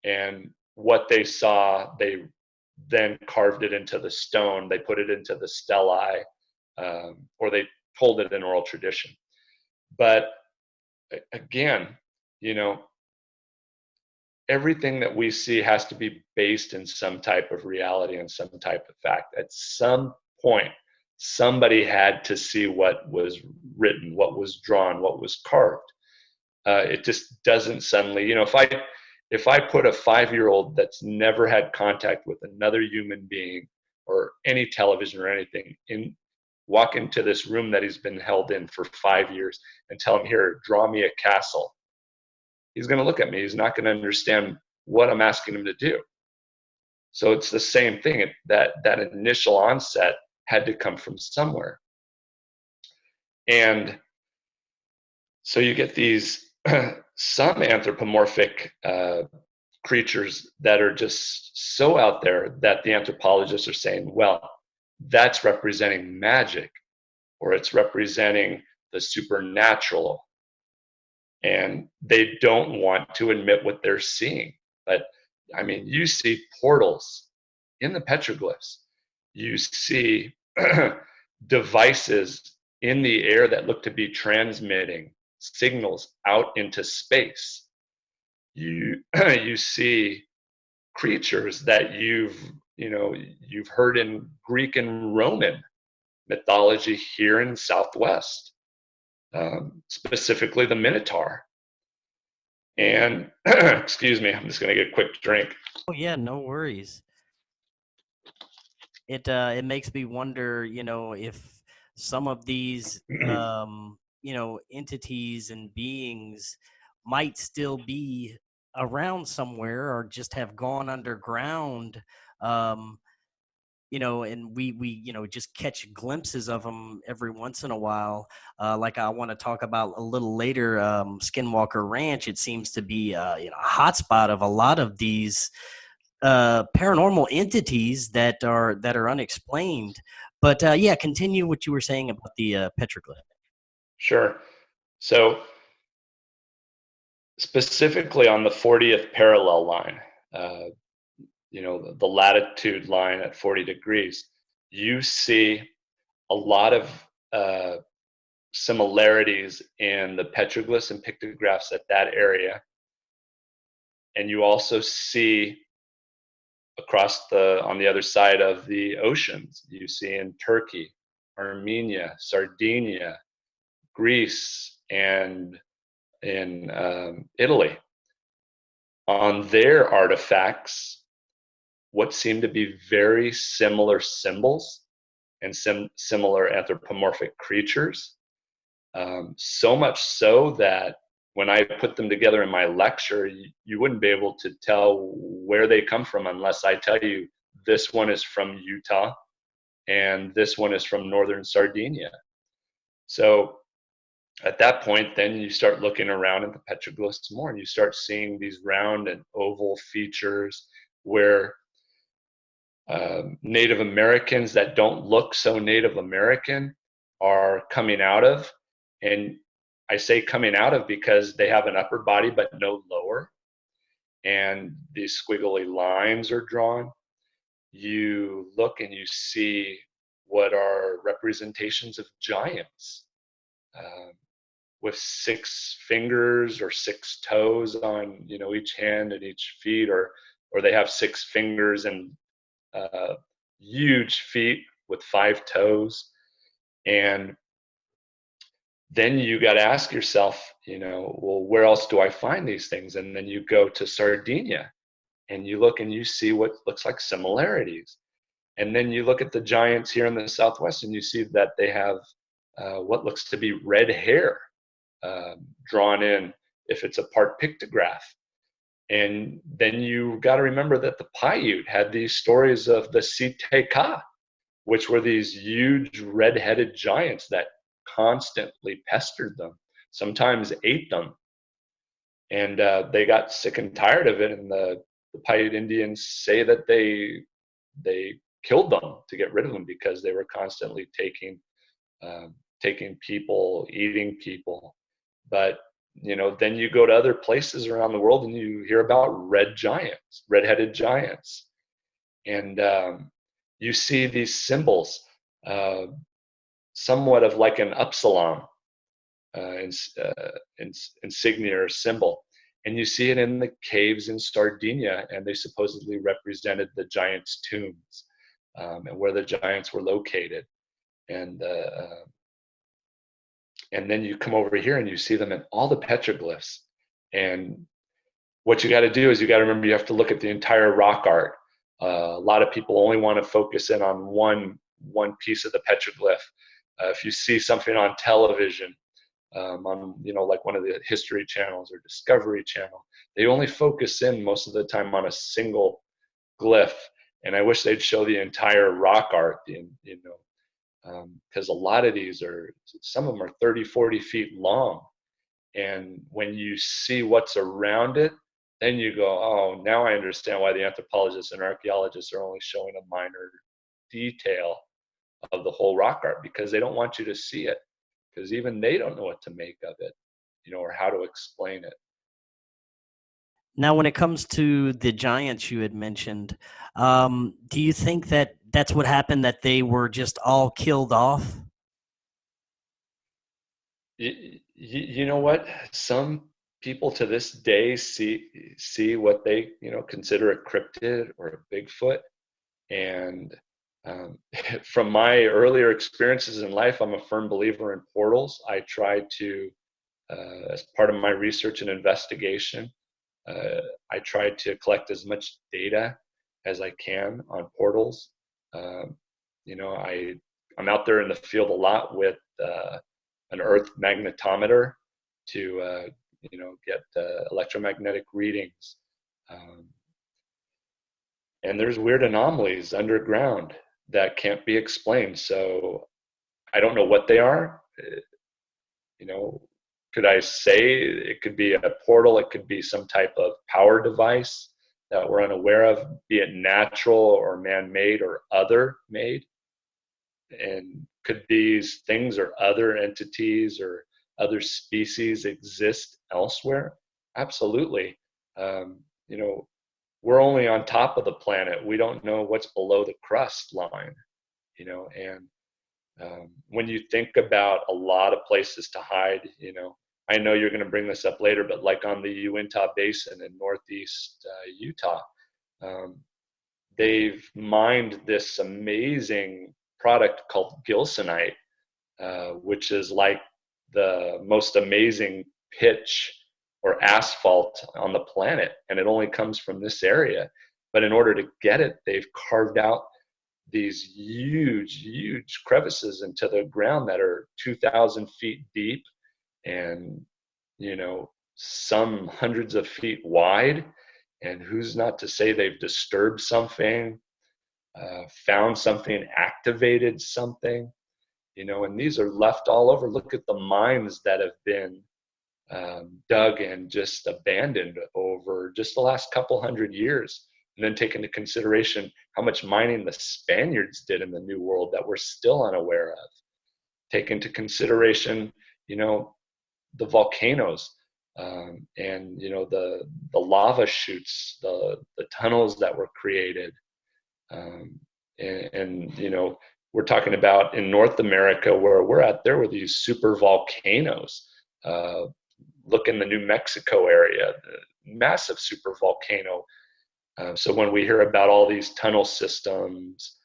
And what they saw, they then carved it into the stone, they put it into the stelae, or they told it in oral tradition. But again, you know, everything that we see has to be based in some type of reality and some type of fact. At some point, somebody had to see what was written, what was drawn, what was carved. It just doesn't suddenly, if I put a 5-year-old that's never had contact with another human being or any television or anything walk into this room that he's been held in for 5 years and tell him, here, draw me a castle, he's going to look at me. He's not going to understand what I'm asking him to do. So it's the same thing. That initial onset had to come from somewhere. And so you get these some anthropomorphic creatures that are just so out there that the anthropologists are saying, well, that's representing magic, or it's representing the supernatural. And they don't want to admit what they're seeing. But I mean, you see portals in the petroglyphs. You see devices in the air that look to be transmitting signals out into space. You see creatures that you've heard in Greek and Roman mythology here in Southwest, specifically the Minotaur. And excuse me, I'm just going to get a quick drink. Oh yeah, no worries. It makes me wonder, if some of these entities and beings might still be around somewhere or just have gone underground. And we just catch glimpses of them every once in a while. Like I want to talk about a little later, Skinwalker Ranch. It seems to be a hotspot of a lot of these paranormal entities that are unexplained. But yeah, continue what you were saying about the petroglyph. Sure. So specifically on the 40th parallel line, the latitude line at 40 degrees, you see a lot of similarities in the petroglyphs and pictographs at that area. And you also see on the other side of the oceans, you see in Turkey, Armenia, Sardinia, Greece, and in Italy, on their artifacts, what seem to be very similar symbols and similar anthropomorphic creatures. So much so that when I put them together in my lecture, you wouldn't be able to tell where they come from unless I tell you this one is from Utah and this one is from northern Sardinia. So at that point, then you start looking around at the petroglyphs more, and you start seeing these round and oval features where Native Americans that don't look so Native American are coming out of. And I say coming out of because they have an upper body but no lower, and these squiggly lines are drawn. You look and you see what are representations of giants, with 6 fingers or 6 toes on each hand and each feet, or they have 6 fingers and huge feet with 5 toes. And then you got to ask yourself, well, where else do I find these things? And then you go to Sardinia and you look and you see what looks like similarities. And then you look at the giants here in the Southwest and you see that they have what looks to be red hair drawn in, if it's a part pictograph. And then you got to remember that the Paiute had these stories of the Siteka, which were these huge red-headed giants that constantly pestered them, sometimes ate them. And they got sick and tired of it. And the Paiute Indians say that they killed them to get rid of them because they were constantly taking people, eating people. But then you go to other places around the world and you hear about red-headed giants, and you see these symbols, somewhat of like an upsilon insignia or symbol, and you see it in the caves in Sardinia, and they supposedly represented the giants' tombs and where the giants were located. and and then you come over here and you see them in all the petroglyphs. And what you got to do is you got to remember you have to look at the entire rock art. A lot of people only want to focus in on one piece of the petroglyph. If you see something on television, on like one of the History channels or Discovery Channel, they only focus in most of the time on a single glyph. And I wish they'd show the entire rock art, because a lot of these some of them are 30, 40 feet long. And when you see what's around it, then you go, oh, now I understand why the anthropologists and archaeologists are only showing a minor detail of the whole rock art, because they don't want you to see it, because even they don't know what to make of it, or how to explain it. Now, when it comes to the giants you had mentioned, do you think that that's what happened, that they were just all killed off? You know what? Some people to this day see what they consider a cryptid or a Bigfoot, and from my earlier experiences in life, I'm a firm believer in portals. I try to, as part of my research and investigation, I try to collect as much data as I can on portals. I'm out there in the field a lot with an Earth magnetometer to get electromagnetic readings. And there's weird anomalies underground that can't be explained. So I don't know what they are. Could I say it could be a portal? It could be some type of power device that we're unaware of, be it natural or man-made or other made. And could these things or other entities or other species exist elsewhere? Absolutely. We're only on top of the planet. We don't know what's below the crust line, and when you think about a lot of places to hide, I know you're going to bring this up later, but like on the Uinta Basin in northeast Utah, they've mined this amazing product called gilsonite, which is like the most amazing pitch or asphalt on the planet, and it only comes from this area. But in order to get it, they've carved out these huge crevices into the ground that are 2,000 feet deep and some hundreds of feet wide. And who's not to say they've disturbed something, found something, activated something, and these are left all over. Look at the mines that have been dug and just abandoned over just the last couple hundred years. And then take into consideration how much mining the Spaniards did in the New World that we're still unaware of. Take into consideration, the volcanoes, and the lava chutes, the tunnels that were created, and we're talking about in North America where we're at. There were these super volcanoes. Look in the New Mexico area, massive super volcano. So when we hear about all these tunnel systems,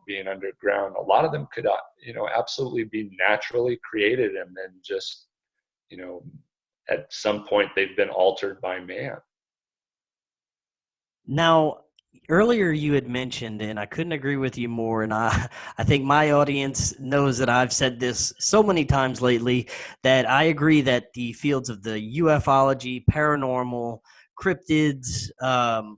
being underground, a lot of them could, absolutely be naturally created, and then just, at some point they've been altered by man. Now, earlier you had mentioned, and I couldn't agree with you more, and I think my audience knows that I've said this so many times lately, that I agree that the fields of the ufology, paranormal, cryptids,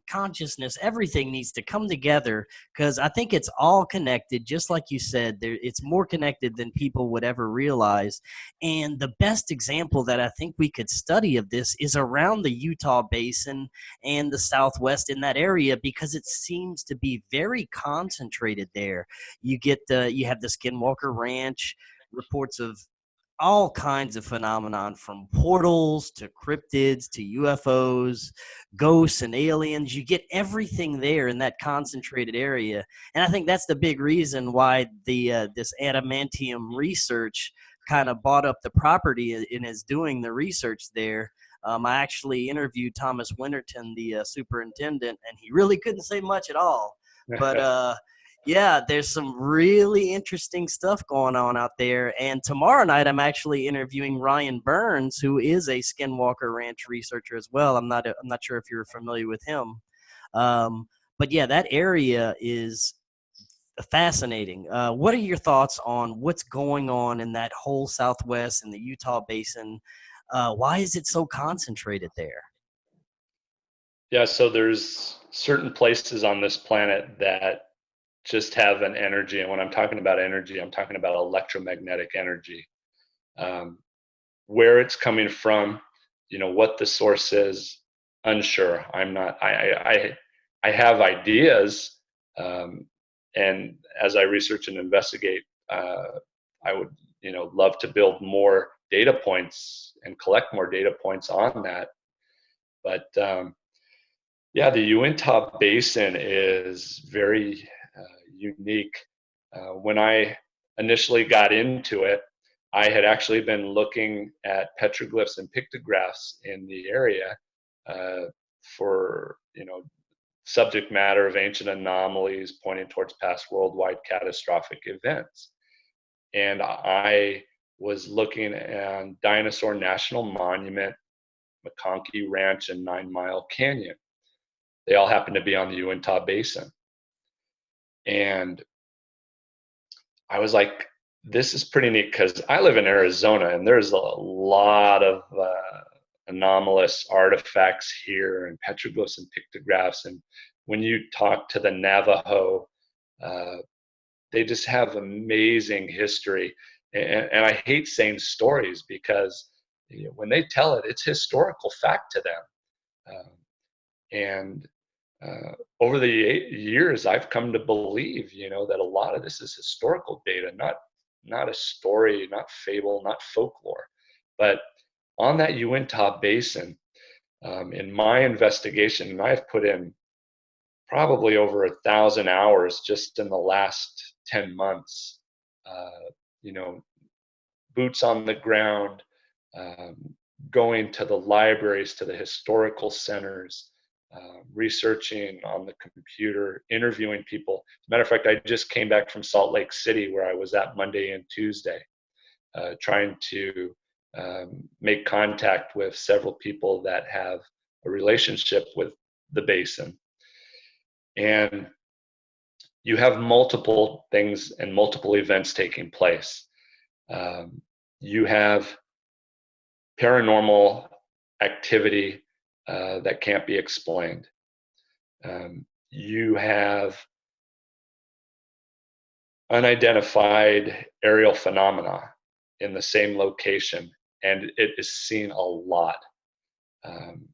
consciousness, everything needs to come together, because I think it's all connected. Just like you said, it's more connected than people would ever realize. And the best example that I think we could study of this is around the Utah Basin and the Southwest, in that area, because it seems to be very concentrated there. You have the Skinwalker Ranch, reports of all kinds of phenomenon, from portals to cryptids to UFOs, ghosts and aliens. You get everything there in that concentrated area. And I think that's the big reason why this adamantium research kind of bought up the property and is doing the research there. I actually interviewed Thomas Winterton, the superintendent, and he really couldn't say much at all. But Yeah, there's some really interesting stuff going on out there. And tomorrow night, I'm actually interviewing Ryan Burns, who is a Skinwalker Ranch researcher as well. I'm not sure if you're familiar with him, but yeah, that area is fascinating. What are your thoughts on what's going on in that whole Southwest and the Utah Basin? Why is it so concentrated there? Yeah, so there's certain places on this planet that just have an energy, and when I'm talking about energy, I'm talking about electromagnetic energy. Um, where it's coming from, what the source is, unsure. I'm not. I have ideas, um, and as I research and investigate, I would love to build more data points and collect more data points on that. But yeah, the Uintah Basin is very unique. When I initially got into it, I had actually been looking at petroglyphs and pictographs in the area for subject matter of ancient anomalies pointing towards past worldwide catastrophic events. And I was looking at Dinosaur National Monument, McConkey Ranch, and 9 Mile Canyon. They all happen to be on the Uintah Basin. And I was like, this is pretty neat because I live in Arizona and there's a lot of anomalous artifacts here and petroglyphs and pictographs. And when you talk to the Navajo, uh, they just have amazing history. And I hate saying stories because when they tell it, it's historical fact to them. And over the years, I've come to believe, that a lot of this is historical data, not a story, not fable, not folklore. But on that Uintah Basin, in my investigation, and I've put in probably over 1,000 hours just in the last 10 months, you know, boots on the ground, um, going to the libraries, to the historical centers, researching on the computer, interviewing people. As a matter of fact, I just came back from Salt Lake City where I was at Monday and Tuesday, trying to make contact with several people that have a relationship with the basin. And you have multiple things and multiple events taking place. You have paranormal activity that can't be explained. You have unidentified aerial phenomena in the same location, and it is seen a lot. Um,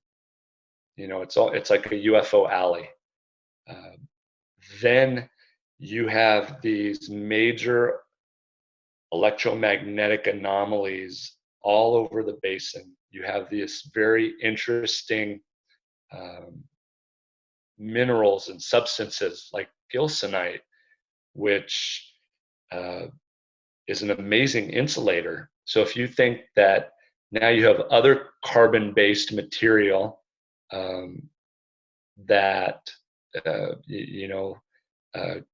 it's like a UFO alley. Uh, then you have these major electromagnetic anomalies all over the basin. You have this very interesting um, minerals and substances like gilsonite, which uh, is an amazing insulator. So if you think that now you have other carbon-based material that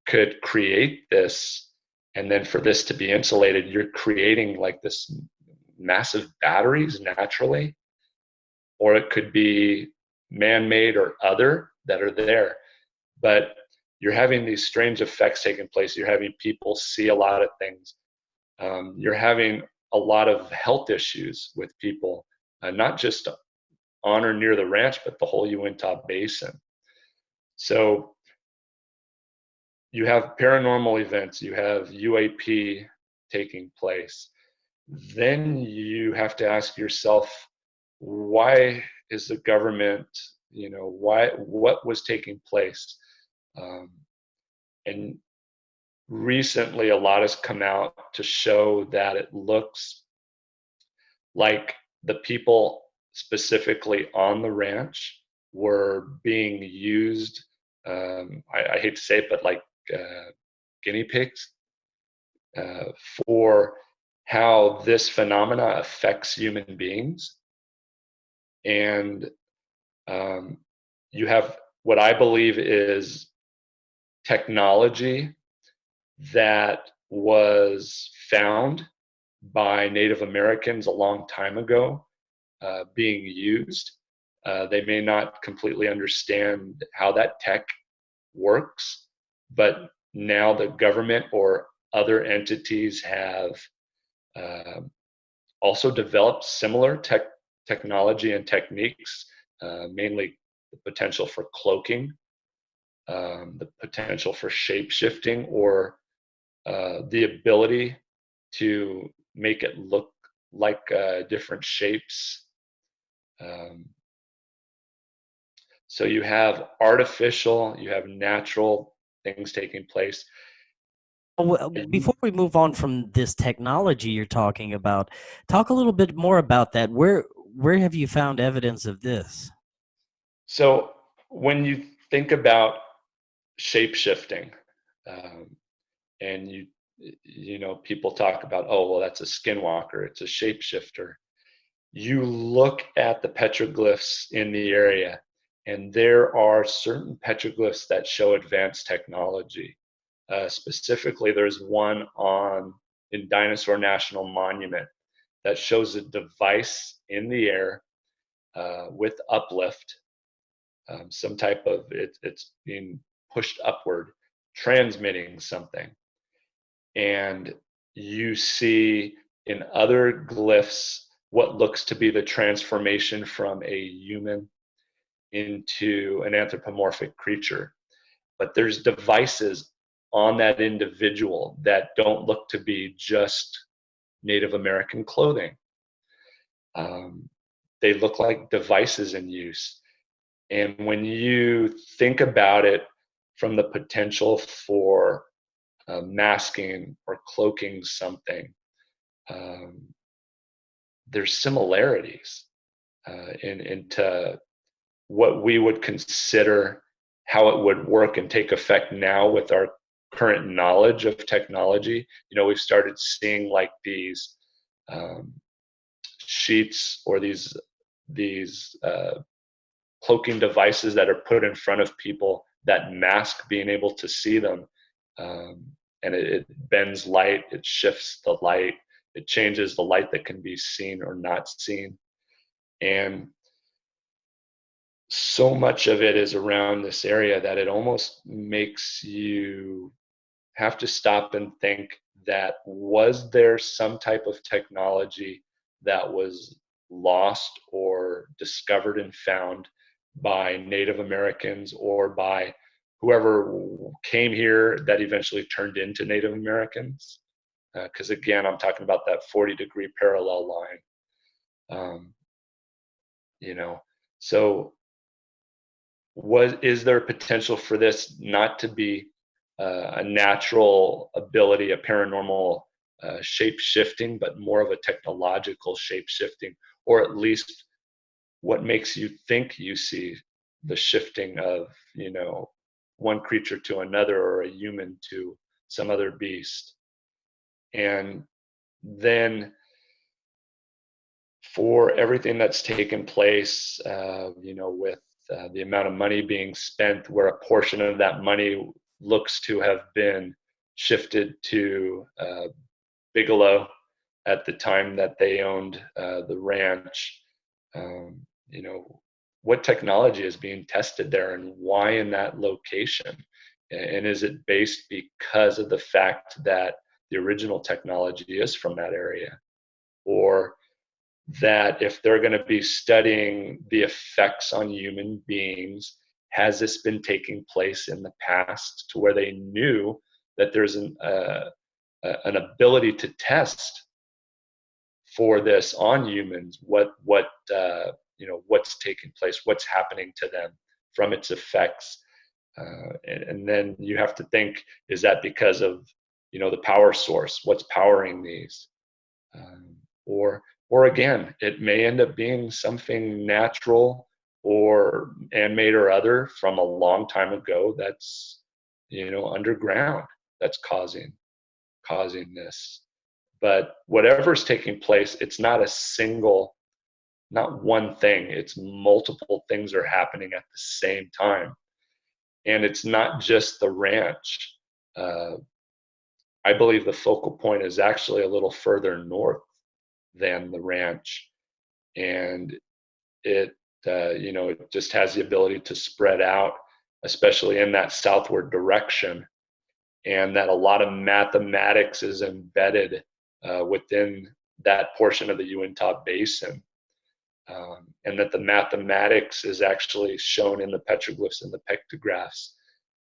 could create this, and then for this to be insulated, you're creating like this massive batteries naturally, or it could be man-made or other that are there. But you're having these strange effects taking place. You're having people see a lot of things. You're having a lot of health issues with people, not just on or near the ranch, but the whole Uintah Basin. So you have paranormal events, you have UAP taking place. Then you have to ask yourself, why is the government, what was taking place? And recently, a lot has come out to show that it looks like the people specifically on the ranch were being used. I hate to say it, but like guinea pigs uh, for how this phenomena affects human beings. And you have what I believe is technology that was found by Native Americans a long time ago being used. They may not completely understand how that tech works, but now the government or other entities have uh, also developed similar technology and techniques, mainly the potential for cloaking, the potential for shape shifting, or the ability to make it look like different shapes. Um, so you have artificial, you have natural things taking place. Well, before we move on from this technology you're talking about, talk a little bit more about that. Where have you found evidence of this? So when you think about shape shifting, um, and you know, people talk about, oh well, that's a skinwalker, it's a shapeshifter. You look at the petroglyphs in the area, and there are certain petroglyphs that show advanced technology. Specifically, there's one on in Dinosaur National Monument that shows a device in the air with uplift, some type of it's being pushed upward, transmitting something. And you see in other glyphs what looks to be the transformation from a human into an anthropomorphic creature. But there's devices on that individual that don't look to be just Native American clothing. Um, they look like devices in use. And when you think about it from the potential for masking or cloaking something, um, there's similarities into what we would consider how it would work and take effect now with our current knowledge of technology. You know, we've started seeing like these sheets or these cloaking devices that are put in front of people that mask being able to see them. And it bends light, it shifts the light, it changes the light that can be seen or not seen. And so much of it is around this area that it almost makes you have to stop and think that was there some type of technology that was lost or discovered and found by Native Americans or by whoever came here that eventually turned into Native Americans? Because again, I'm talking about that 40-degree parallel line. You know, so is there potential for this not to be a natural ability, a paranormal shape shifting, but more of a technological shape shifting, or at least what makes you think you see the shifting of, you know, one creature to another or a human to some other beast? And then for everything that's taken place, you know, with the amount of money being spent, where a portion of that money looks to have been shifted to Bigelow at the time that they owned the ranch. You know, what technology is being tested there and why in that location? And is it based because of the fact that the original technology is from that area? Or that if they're going to be studying the effects on human beings, has this been taking place in the past to where they knew that there's an ability to test for this on humans? You know, what's taking place, what's happening to them from its effects? And then you have to think, is that because of, you know, the power source? What's powering these? Or again, it may end up being something natural or man-made or other from a long time ago that's, you know, underground, that's causing this. But whatever's taking place, it's not a single, not one thing. It's multiple things are happening at the same time, and it's not just the ranch. I believe the focal point is actually a little further north than the ranch, and it it just has the ability to spread out, especially in that southward direction, and that a lot of mathematics is embedded within that portion of the Uinta Basin, and that the mathematics is actually shown in the petroglyphs and the pictographs.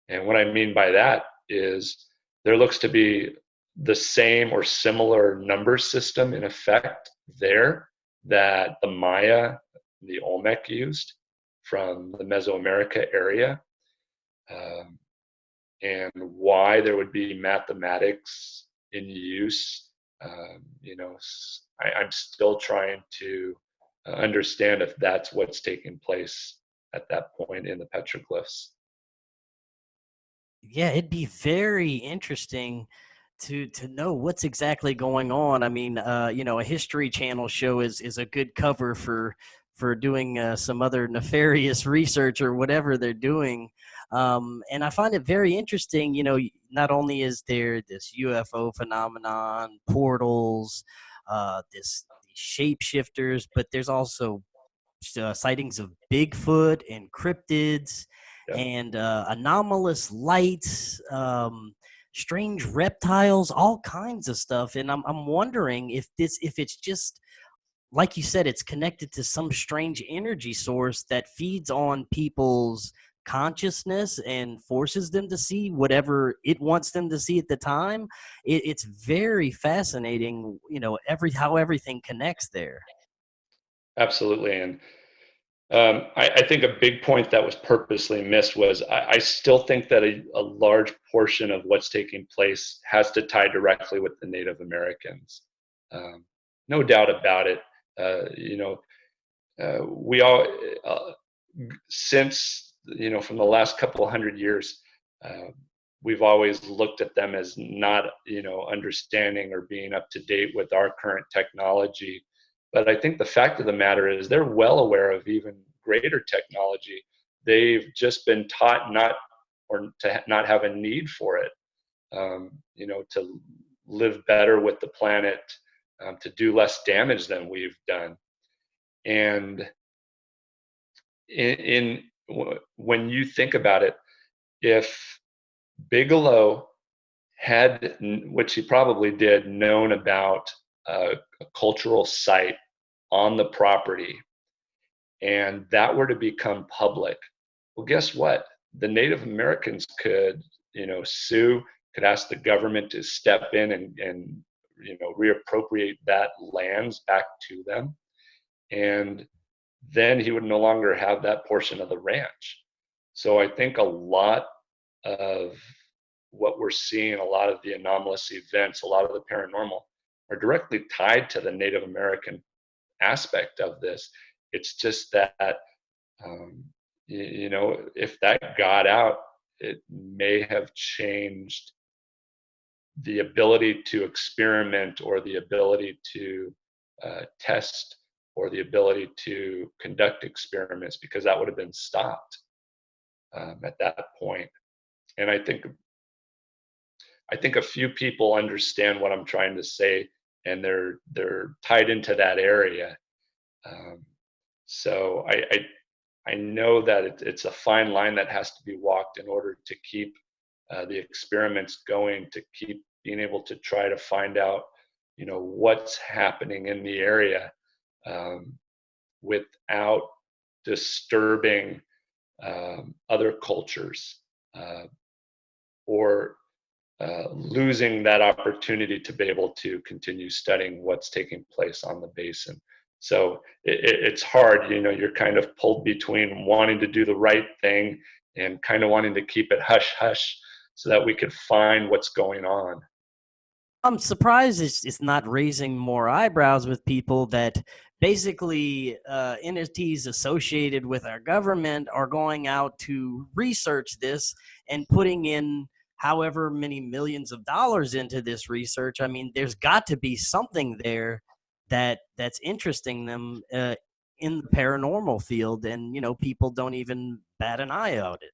And what I mean by that is there looks to be the same or similar number system in effect there that the Maya, the Olmec used from the Mesoamerica area, um, and why there would be mathematics in use. I'm still trying to understand if that's what's taking place at that point in the petroglyphs. Yeah, it'd be very interesting to know what's exactly going on. I mean, a History Channel show is a good cover for doing some other nefarious research or whatever they're doing. And I find it very interesting. Not only is there this UFO phenomenon, portals, these shapeshifters, but there's also sightings of Bigfoot and cryptids Yeah, and anomalous lights, strange reptiles, all kinds of stuff. And I'm wondering if it's just like you said, it's connected to some strange energy source that feeds on people's consciousness and forces them to see whatever it wants them to see at the time. It's very fascinating, how everything connects there. absolutely. And I think a big point that was purposely missed was I still think that a large portion of what's taking place has to tie directly with the Native Americans. No doubt about it. We all, since, from the last couple of 100 years, uh, we've always looked at them as not, understanding or being up to date with our current technology. But I think the fact of the matter is they're well aware of even greater technology. They've just been taught not or to not have a need for it, to live better with the planet, to do less damage than we've done. And in when you think about it, if Bigelow had, which he probably did, known about a cultural site on the property, and that were to become public, well, guess what? The Native Americans could, sue, could ask the government to step in and reappropriate that lands back to them, and then he would no longer have that portion of the ranch. So I think a lot of what we're seeing, a lot of the anomalous events, a lot of the paranormal are directly tied to the Native American aspect of this. It's just that, um, if that got out, it may have changed the ability to experiment or the ability to test or the ability to conduct experiments, because that would have been stopped at that point. And I think a few people understand what I'm trying to say, and they're tied into that area. Um, so I know that it's a fine line that has to be walked in order to keep the experiments going, to keep being able to try to find out, what's happening in the area, um, without disturbing other cultures, or losing that opportunity to be able to continue studying what's taking place on the basin. So it's hard, you're kind of pulled between wanting to do the right thing and kind of wanting to keep it hush hush so that we could find what's going on. I'm surprised it's not raising more eyebrows with people that basically entities associated with our government are going out to research this and putting in however many millions of dollars into this research. I mean, there's got to be something there that's interesting them in the paranormal field, and people don't even bat an eye at it.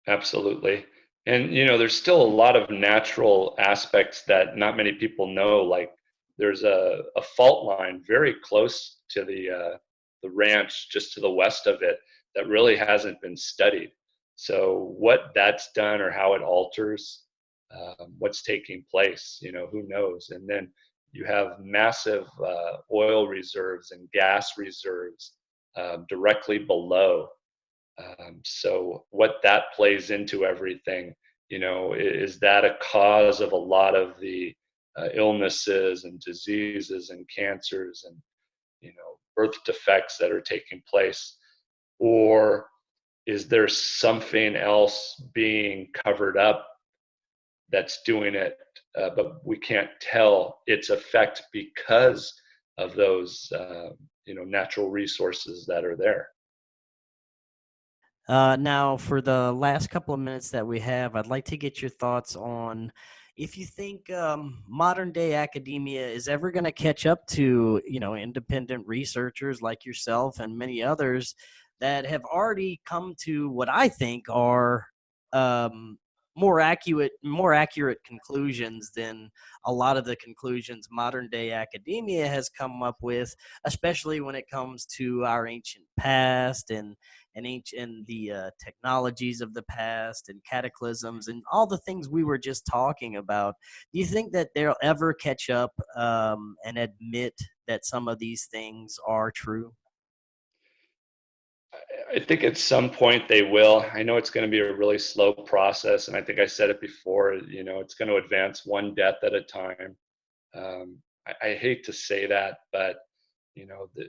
Absolutely. And there's still a lot of natural aspects that not many people know. Like there's a fault line very close to the ranch, just to the west of it, that really hasn't been studied. So what that's done or how it alters what's taking place, who knows? And then you have massive oil reserves and gas reserves directly below. So what that plays into everything, is that a cause of a lot of the illnesses and diseases and cancers and, birth defects that are taking place? Or is there something else being covered up that's doing it, but we can't tell its effect because of those, natural resources that are there? Now, for the last couple of minutes that we have, I'd like to get your thoughts on if you think modern day academia is ever going to catch up to, independent researchers like yourself and many others that have already come to what I think are um, more accurate conclusions than a lot of the conclusions modern day academia has come up with, especially when it comes to our ancient past and the technologies of the past and cataclysms and all the things we were just talking about. Do you think that they'll ever catch up and admit that some of these things are true? I think at some point they will. I know it's going to be a really slow process, and I think I said it before. It's going to advance one death at a time. I hate to say that, but you know, the,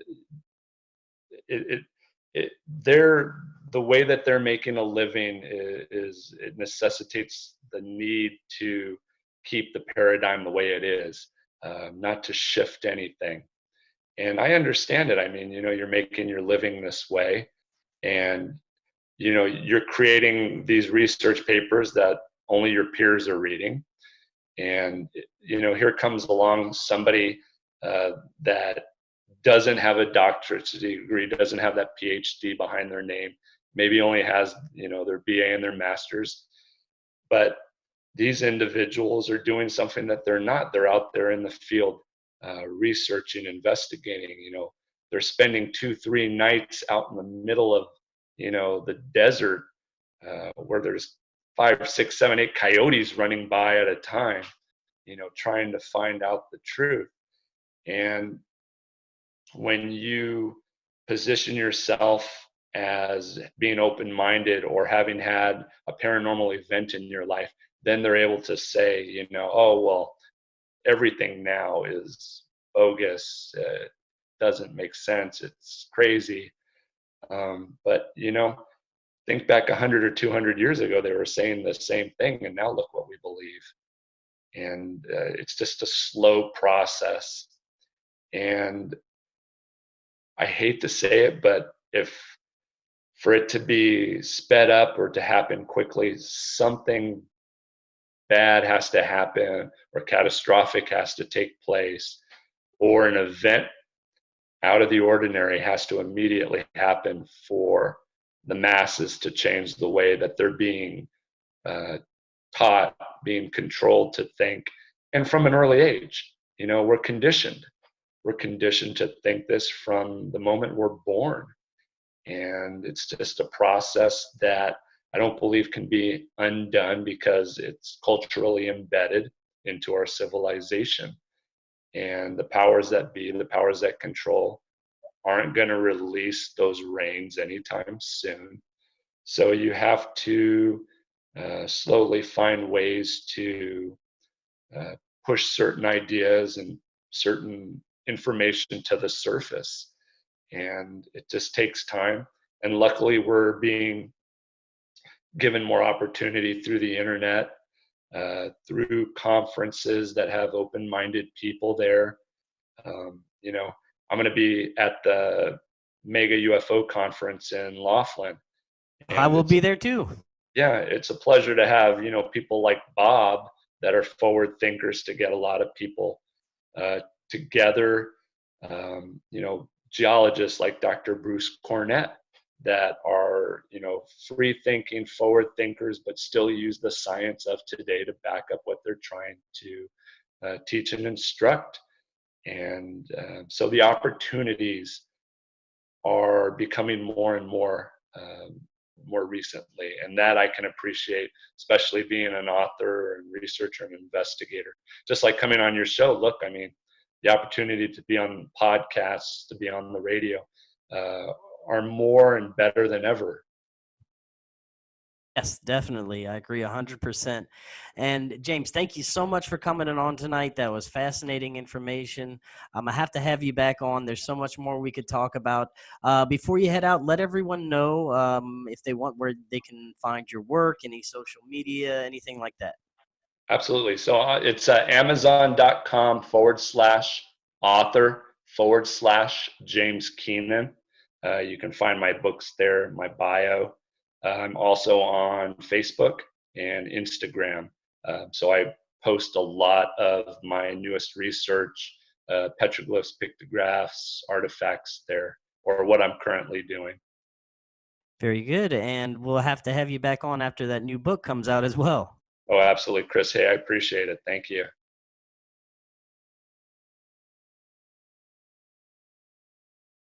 it, they're the way that they're making a living is it necessitates the need to keep the paradigm the way it is, not to shift anything. And I understand it. I mean, you're making your living this way, and you're creating these research papers that only your peers are reading. And here comes along somebody that doesn't have a doctorate degree, doesn't have that PhD behind their name, maybe only has their BA and their master's, but these individuals are doing something that they're not. They're out there in the field, researching, investigating. They're spending 2-3 nights out in the middle of the desert, where there's 5, 6, 7, 8 coyotes running by at a time, trying to find out the truth. And when you position yourself as being open-minded or having had a paranormal event in your life, then they're able to say, oh, well, everything now is bogus. It doesn't make sense. It's crazy. But, think back 100 or 200 years ago, they were saying the same thing, and now look what we believe. And it's just a slow process. And I hate to say it, but if for it to be sped up or to happen quickly, something bad has to happen or catastrophic has to take place, or an event out of the ordinary has to immediately happen for the masses to change the way that they're being taught, being controlled to think. And from an early age, we're conditioned. We're conditioned to think this from the moment we're born. And it's just a process that I don't believe can be undone because it's culturally embedded into our civilization. And the powers that be, the powers that control, aren't going to release those reins anytime soon. So you have to slowly find ways to push certain ideas and certain information to the surface. And it just takes time. And luckily, we're being given more opportunity through the internet, through conferences that have open-minded people there. I'm going to be at the mega UFO conference in Laughlin, I and will be there too. it's a pleasure to have people like Bob that are forward thinkers, to get a lot of people together. Geologists like Dr. Bruce Cornett, that are, free thinking, forward thinkers, but still use the science of today to back up what they're trying to teach and instruct. And so the opportunities are becoming more and more recently, and that I can appreciate, especially being an author and researcher and investigator. Just like coming on your show, look, I mean, the opportunity to be on podcasts, to be on the radio, are more and better than ever. Yes, definitely. I agree 100%. And James, thank you so much for coming on tonight. That was fascinating information. I have to have you back on. There's so much more we could talk about. Before you head out, let everyone know if they want where they can find your work, any social media, anything like that. Absolutely. So it's amazon.com/author/James Keenan. You can find my books there, my bio. I'm also on Facebook and Instagram. So I post a lot of my newest research, petroglyphs, pictographs, artifacts there, or what I'm currently doing. Very good. And we'll have to have you back on after that new book comes out as well. Oh, absolutely, Chris. Hey, I appreciate it. Thank you.